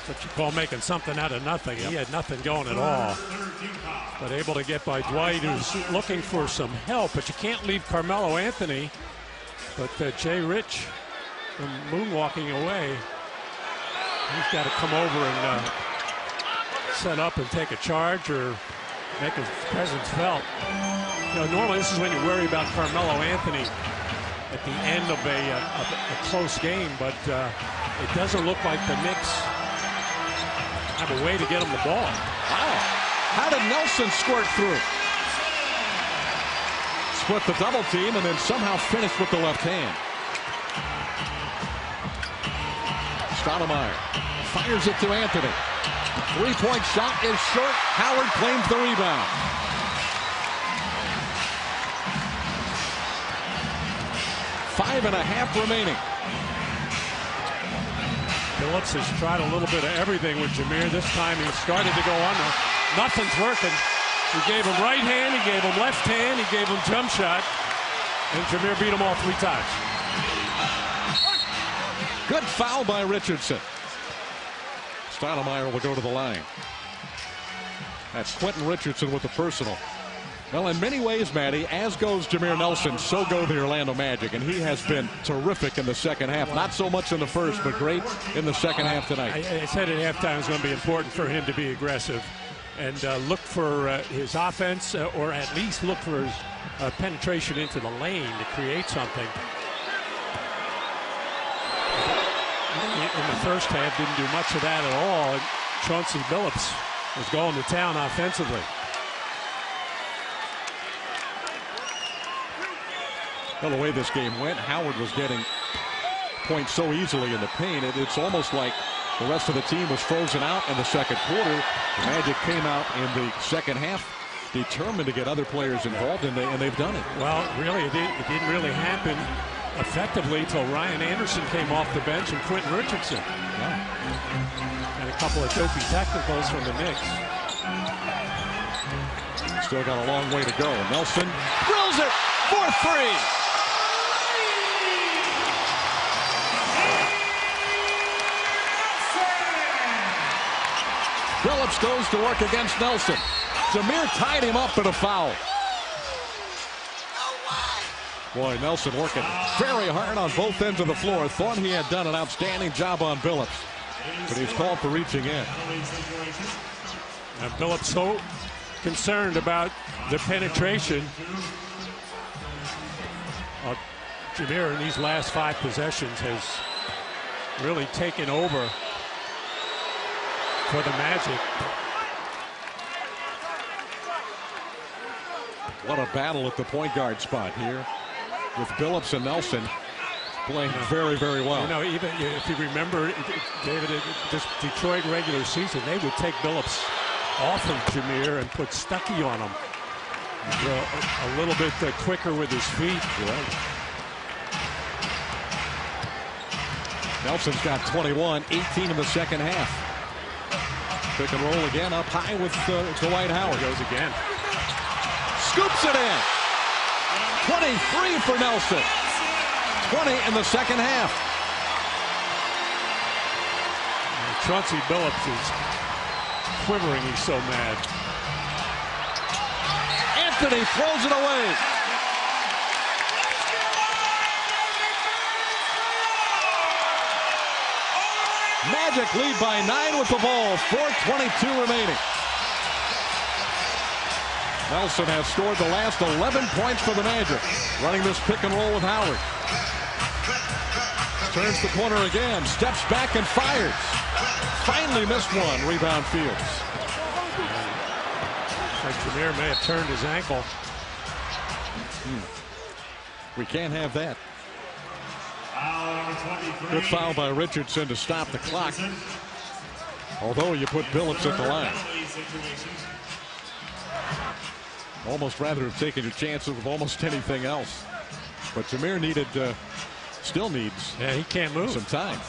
What you call making something out of nothing. He had nothing going at all. But able to get by Dwight, who's looking for some help. But you can't leave Carmelo Anthony. But Jay Rich, from moonwalking away, he's got to come over and set up and take a charge or make his presence felt. You know, normally this is when you worry about Carmelo Anthony at the end of a close game, but it doesn't look like the Knicks have a way to get him the ball. Wow. How did Nelson squirt through? Split the double team and then somehow finished with the left hand. Stoudemire fires it to Anthony. 3-point shot is short. Howard claims the rebound. Five and a half remaining. Phillips has tried a little bit of everything with Jameer. This time he started to go under. Nothing's working. He gave him right hand, he gave him left hand, he gave him jump shot, and Jameer beat him all 3 times. Good foul by Richardson. Stoudemire will go to the line. That's Quentin Richardson with the personal. Well, in many ways, Matty, as goes Jameer Nelson, so go the Orlando Magic, and he has been terrific in the second half. Not so much in the first, but great in the second half tonight. I said at halftime it's going to be important for him to be aggressive and look for his offense, or at least look for his penetration into the lane to create something. In the first half, didn't do much of that at all. And Chauncey Billups was going to town offensively. Well, the way this game went, Howard was getting points so easily in the paint. It's almost like the rest of the team was frozen out in the second quarter. The Magic came out in the second half determined to get other players involved, and they've done it. Well, really, it didn't really happen effectively until Ryan Anderson came off the bench and Quentin Richardson. Yeah. And a couple of dopey technicals from the Knicks. Still got a long way to go. Nelson drills it for 3. Phillips goes to work against Nelson. Jameer tied him up in a foul. Boy, Nelson working very hard on both ends of the floor. Thought he had done an outstanding job on Billups, but he's called for reaching in. And Billups so concerned about the penetration of Jameer in these last 5 possessions has really taken over for the Magic. What a battle at the point guard spot here with Billups and Nelson playing very, very well. You know, even if you remember, David, this Detroit regular season, they would take Billups off of Jameer and put Stuckey on him. A little bit quicker with his feet. Right. Nelson's got 21, 18 in the second half. Pick and roll again up high with Dwight Howard. Goes again. Scoops it in. 23 for Nelson. 20 in the second half. Chauncey Billups is quivering. He's so mad. Anthony throws it away. Magic lead by 9 with the ball. 4:22 remaining. Nelson has scored the last 11 points for the Magic. Running this pick and roll with Howard. Turns the corner again. Steps back and fires. Finally missed one. Rebound Fields. Like Jameer may have turned his ankle. We can't have that. Good foul by Richardson to stop the clock. Although you put Billups at the line. Almost rather have taken your chances with almost anything else. But Jameer needed, still needs. Yeah, he can't move. Some time.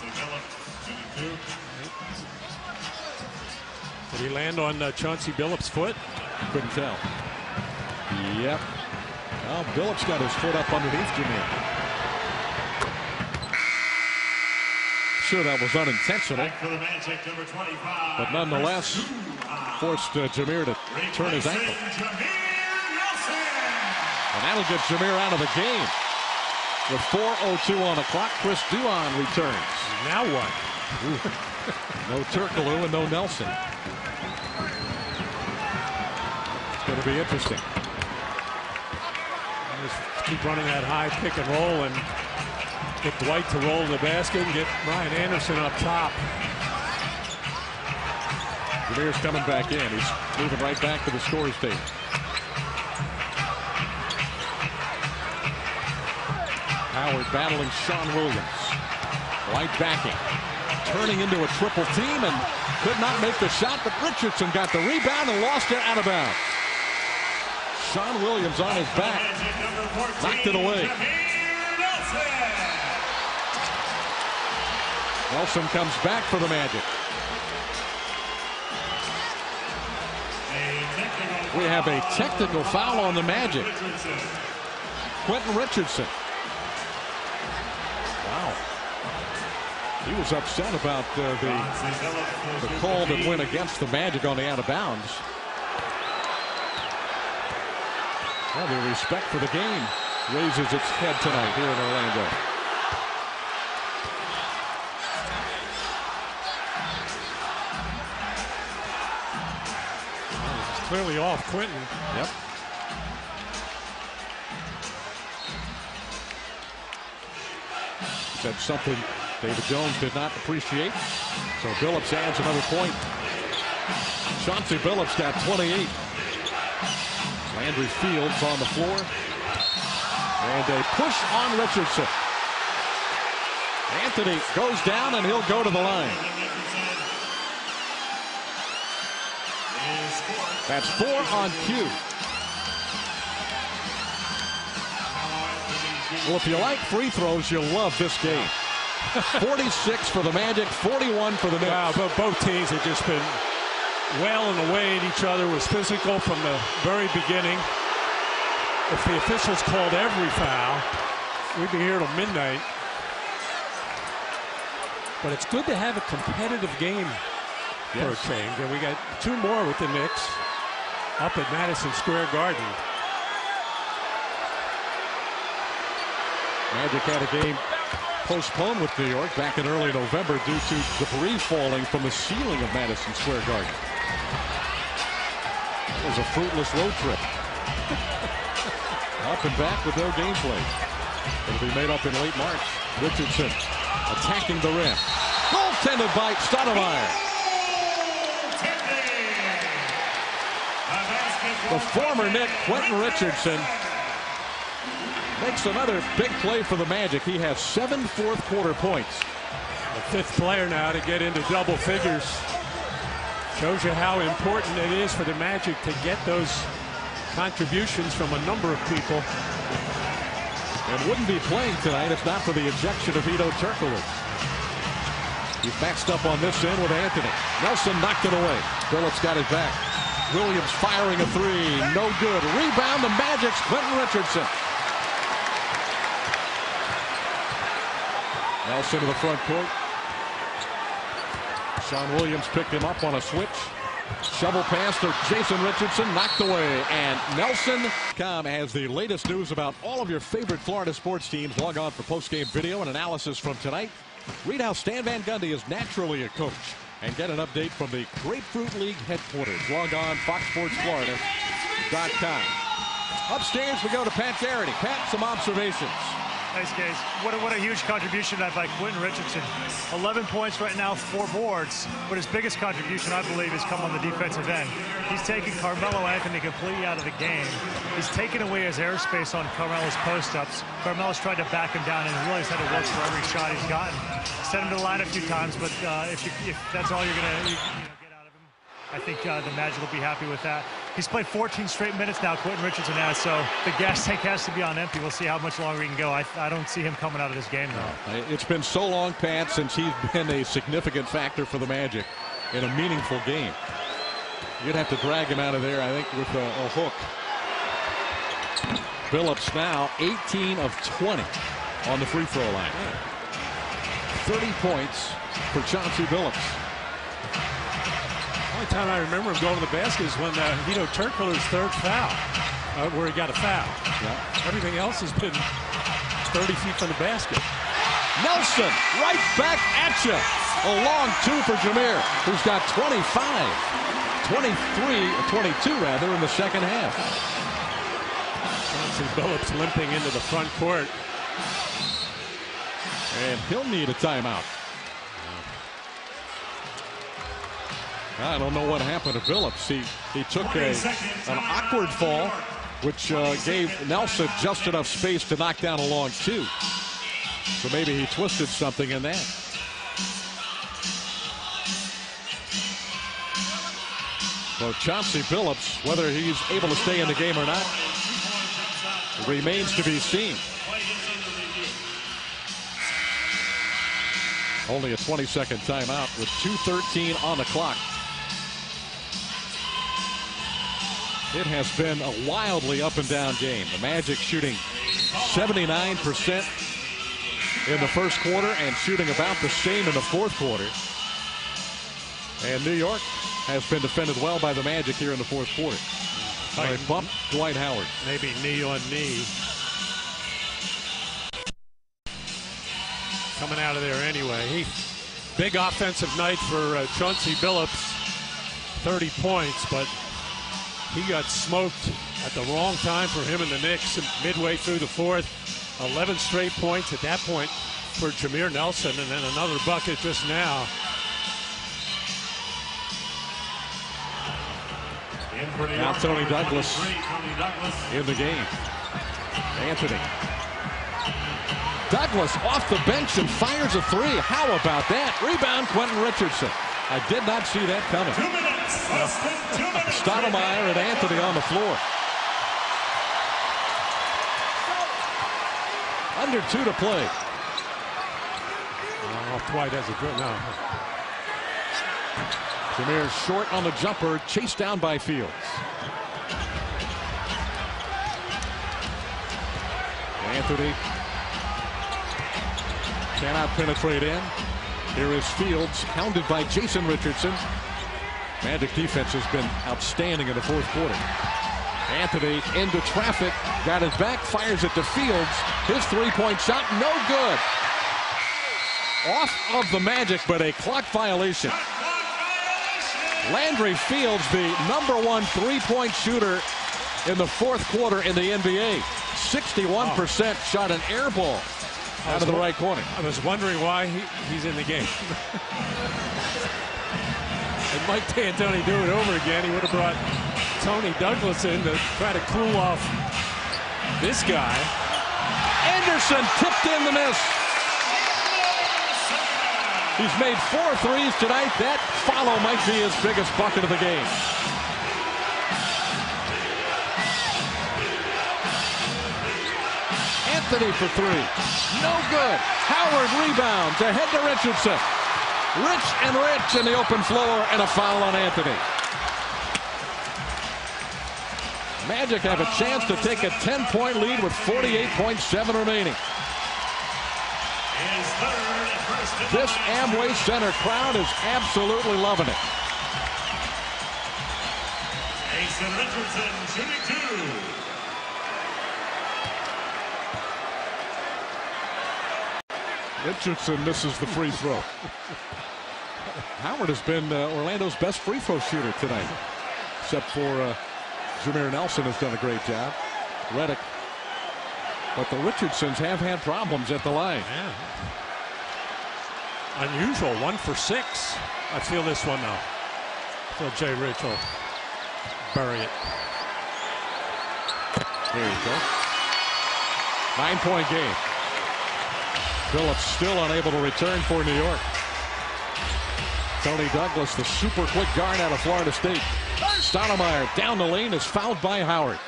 Did he land on Chauncey Billups' foot? Couldn't tell. Yep. Well, Billups got his foot up underneath Jameer. Sure, that was unintentional. But nonetheless, forced Jameer to turn his ankle. And that'll get Jameer out of the game. With 4:02 on the clock, Chris Duhon returns. Now what? No Turkoglu and no Nelson. It's going to be interesting. Just keep running that high pick and roll and get Dwight to roll the basket and get Ryan Anderson up top. Jameer's coming back in. He's moving right back to the scorer's table. Howard battling Sean Williams. White backing. Turning into a triple team and could not make the shot, but Richardson got the rebound and lost it out of bounds. Sean Williams on his back. Knocked it away. Nelson comes back for the Magic. We have a technical foul on the Magic. Quentin Richardson. Wow. He was upset about the call that went against the Magic on the out of bounds. Well, the respect for the game raises its head tonight here in Orlando. It's clearly off Quentin. Yep. Said something David Jones did not appreciate. So Billups adds another point. Chauncey Billups got 28. Landry Fields on the floor. And a push on Richardson. Anthony goes down and he'll go to the line. That's 4 on cue. Well, if you like free throws, you'll love this game. 46 for the Magic, 41 for the Knicks. Wow, but both teams have just been wailing away at each other. Was physical from the very beginning. If the officials called every foul, we'd be here till midnight. But it's good to have a competitive game for a change. And we got 2 more with the Knicks up at Madison Square Garden. Magic had a game postponed with New York back in early November due to debris falling from the ceiling of Madison Square Garden. It was a fruitless road trip. Up and back with no game play. It'll be made up in late March. Richardson attacking the rim. Goaltended by Stoudemire. The former Knick, Quentin Richardson, makes another big play for the Magic. He has 7 fourth-quarter points. The 5th player now to get into double figures. Shows you how important it is for the Magic to get those contributions from a number of people. And wouldn't be playing tonight if not for the ejection of Hedo Turkoglu. He's maxed up on this end with Anthony. Nelson knocked it away. Phillips got it back. Williams firing a 3. No good. Rebound the Magic's Quentin Richardson. Nelson to the front court. Sean Williams picked him up on a switch. Shovel pass to Jason Richardson, knocked away. And Nelson.com has the latest news about all of your favorite Florida sports teams. Log on for post-game video and analysis from tonight. Read how Stan Van Gundy is naturally a coach. And get an update from the Grapefruit League headquarters. Log on FoxSportsFlorida.com. Upstairs we go to Pat Garrity. Pat, some observations. Thanks, guys. What a huge contribution by Quentin Richardson. 11 points right now, 4 boards. But his biggest contribution, I believe, has come on the defensive end. He's taken Carmelo Anthony completely out of the game. He's taken away his airspace on Carmelo's post-ups. Carmelo's tried to back him down and really has had to work for every shot he's gotten. Sent him to the line a few times, but if that's all you're going to get out of him, I think the Magic will be happy with that. He's played 14 straight minutes now, Quentin Richardson has, so the gas tank has to be on empty. We'll see how much longer he can go. I don't see him coming out of this game, though. It's been so long, Pat, since he's been a significant factor for the Magic in a meaningful game. You'd have to drag him out of there, I think, with a hook. Phillips now 18 of 20 on the free throw line. 30 points for Chauncey Billups. The only time I remember him going to the basket is when Hedo Turkoglu's 3rd foul, where he got a foul. Yeah. Everything else has been 30 feet from the basket. Nelson right back at you. A long 2 for Jameer, who's got 22 rather, in the second half. Chauncey Billups limping into the front court. And he'll need a timeout. I don't know what happened to Phillips. He took an awkward fall, which gave Nelson just enough space to knock down a long 2. So maybe he twisted something in that. So Chauncey Billups, whether he's able to stay in the game or not, remains to be seen. Only a 20-second timeout with 2:13 on the clock. It has been a wildly up and down game. The Magic shooting 79% in the first quarter and shooting about the same in the fourth quarter. And New York has been defended well by the Magic here in the fourth quarter. They bumped Dwight Howard. Maybe knee on knee. Coming out of there anyway. Big offensive night for Chauncey Billups. 30 points, but he got smoked at the wrong time for him and the Knicks midway through the fourth. 11 straight points at that point for Jameer Nelson, and then another bucket just now. Now Tony Douglas in the game. Anthony. Douglas off the bench and fires a 3. How about that? Rebound, Quentin Richardson. I did not see that coming. 2 minutes. Less than 2 minutes. Stoudemire and Anthony on the floor. Under 2 to play. Oh, Dwight has a good now. Jameer short on the jumper, chased down by Fields. Anthony cannot penetrate in. Here is Fields, hounded by Jason Richardson. Magic defense has been outstanding in the fourth quarter. Anthony into traffic, got it back, fires it to Fields. His 3-point shot, no good. Off of the Magic, but a clock violation. Landry Fields, the #1 3-point shooter in the fourth quarter in the NBA. 61% shot an air ball. out of the right corner. I was wondering why he's in the game. And Mike D'Antoni do it over again. He would have brought Tony Douglas in to try to cool off this guy. Anderson tipped in the miss. He's made 4 threes tonight. That follow might be his biggest bucket of the game. Anthony for 3. No good. Howard rebounds. Ahead to Richardson. Rich in the open floor, and a foul on Anthony. Magic have a chance to take a 10-point lead with 48.7 remaining. This Amway Center crowd is absolutely loving it. Richardson shooting 2. Richardson misses the free throw. Howard has been Orlando's best free throw shooter tonight, except for Jameer Nelson has done a great job. Redick. But the Richardsons have had problems at the line. Yeah. Unusual, 1 for 6. I feel this one now. I feel Jay Rich will bury it. There you go. 9-point game. Phillips still unable to return for New York. Tony Douglas, the super quick guard out of Florida State. Stoudemire down the lane is fouled by Howard.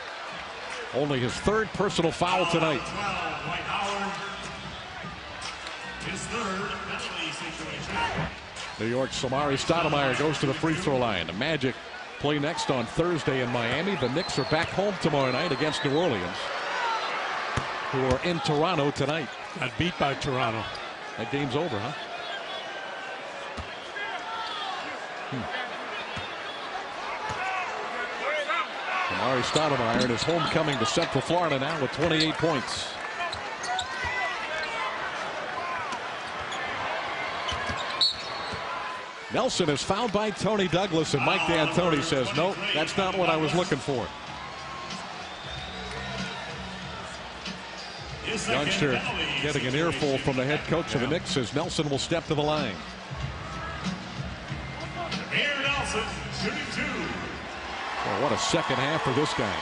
Only his 3rd personal foul tonight. His 3rd penalty situation. New York's Samari Stoudemire goes to the free throw line. The Magic play next on Thursday in Miami. The Knicks are back home tomorrow night against New Orleans, who are in Toronto tonight. Got beat by Toronto. That game's over, huh? Samari Stoudemire in his homecoming to Central Florida now with 28 points. Nelson is fouled by Tony Douglas, and Mike D'Antoni says, no, that's not what I was looking for. Youngster getting an earful from the head coach of the Knicks says Nelson will step to the line. Nelson shooting 2. Well, what a second half for this guy.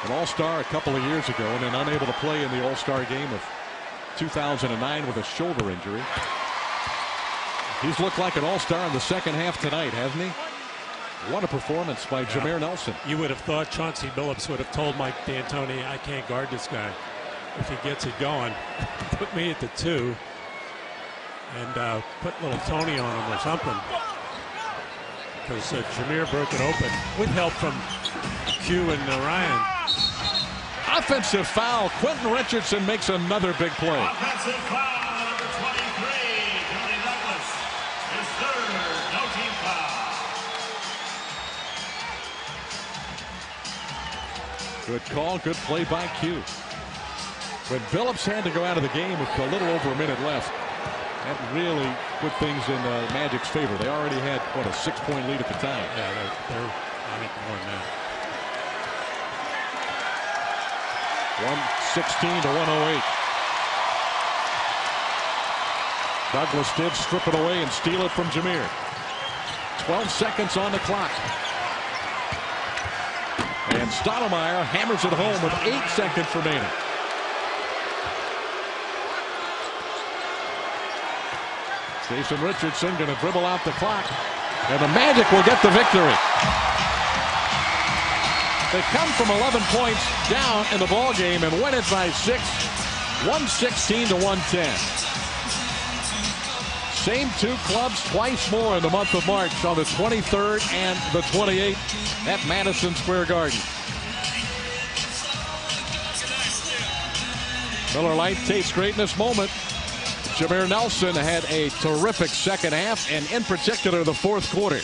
An all-star a couple of years ago and then unable to play in the all-star game of 2009 with a shoulder injury. He's looked like an all-star in the second half tonight, hasn't he? What a performance by Jameer Nelson. You would have thought Chauncey Billups would have told Mike D'Antoni, I can't guard this guy. If he gets it going, put me at the 2 and put little Tony on him or something. Because Jameer broke it open with help from Q and Ryan. Offensive foul. Quentin Richardson makes another big play. Offensive foul, number 23, Tony Douglas. His third, no team foul. Good call, good play by Q. When Billups had to go out of the game with a little over a minute left, that really put things in Magic's favor. They already had, what, a 6-point lead at the time. Yeah, they're I think more than that. 116 to 108. Douglas did strip it away and steal it from Jameer. 12 seconds on the clock. And Stoudemire hammers it home with 8 seconds remaining. Jason Richardson going to dribble out the clock. And the Magic will get the victory. They come from 11 points down in the ball game and win it by 6, 116 to 110. Same two clubs twice more in the month of March on the 23rd and the 28th at Madison Square Garden. Miller Lite tastes great in this moment. Jameer Nelson had a terrific second half, and in particular the fourth quarter,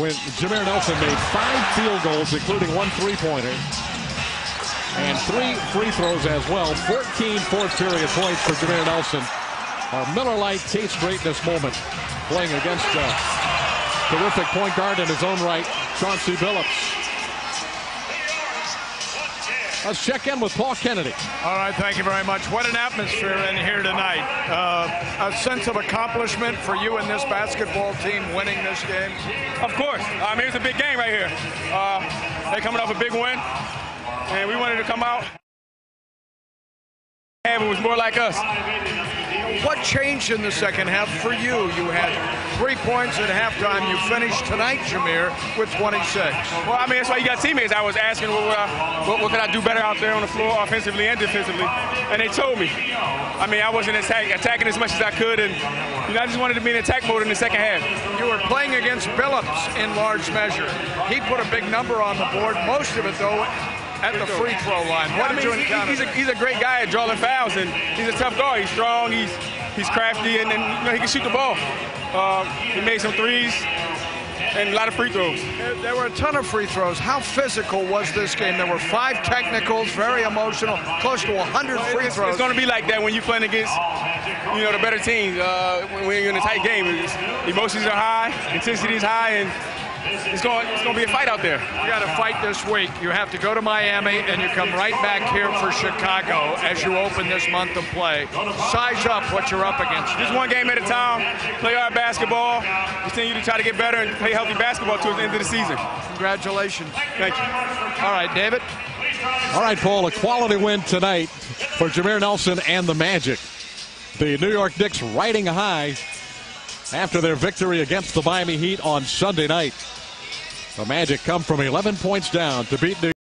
when Jameer Nelson made 5 field goals, including 1 3-pointer, and 3 free throws as well. 14 fourth-period points for Jameer Nelson. Our Miller Lite tastes great in this moment, playing against a terrific point guard in his own right, Chauncey Billups. Let's check in with Paul Kennedy. All right, thank you very much. What an atmosphere in here tonight. A sense of accomplishment for you and this basketball team winning this game. Of course. I mean, it's a big game right here. They're coming off a big win, and we wanted to come out. And it was more like us. What changed in the second half for you? You had 3 points at halftime. You finished tonight, Jameer, with 26. Well, I mean, that's why you got teammates. I was asking what could I do better out there on the floor, offensively and defensively, and they told me. I mean, I wasn't attacking as much as I could, and I just wanted to be in attack mode in the second half. You were playing against Billups in large measure. He put a big number on the board, most of it, though, at the free throw line. What did you encounter? He's a great guy at drawing fouls, and he's a tough guard. He's strong, he's crafty, and he can shoot the ball. He made some threes and a lot of free throws. There were a ton of free throws. How physical was this game? There were 5 technicals, very emotional, close to 100 free throws. It's going to be like that when you're playing against, the better teams. When you're in a tight game, emotions are high, intensity is high, and it's going to be a fight out there. You got to fight this week. You have to go to Miami, and you come right back here for Chicago as you open this month of play. Size up what you're up against. Just one game at a time. Play hard basketball. Continue to try to get better and play healthy basketball towards the end of the season. Congratulations. Thank you. All right, David. All right, Paul, a quality win tonight for Jameer Nelson and the Magic. The New York Knicks riding high after their victory against the Miami Heat on Sunday night. The Magic come from 11 points down to beat New York.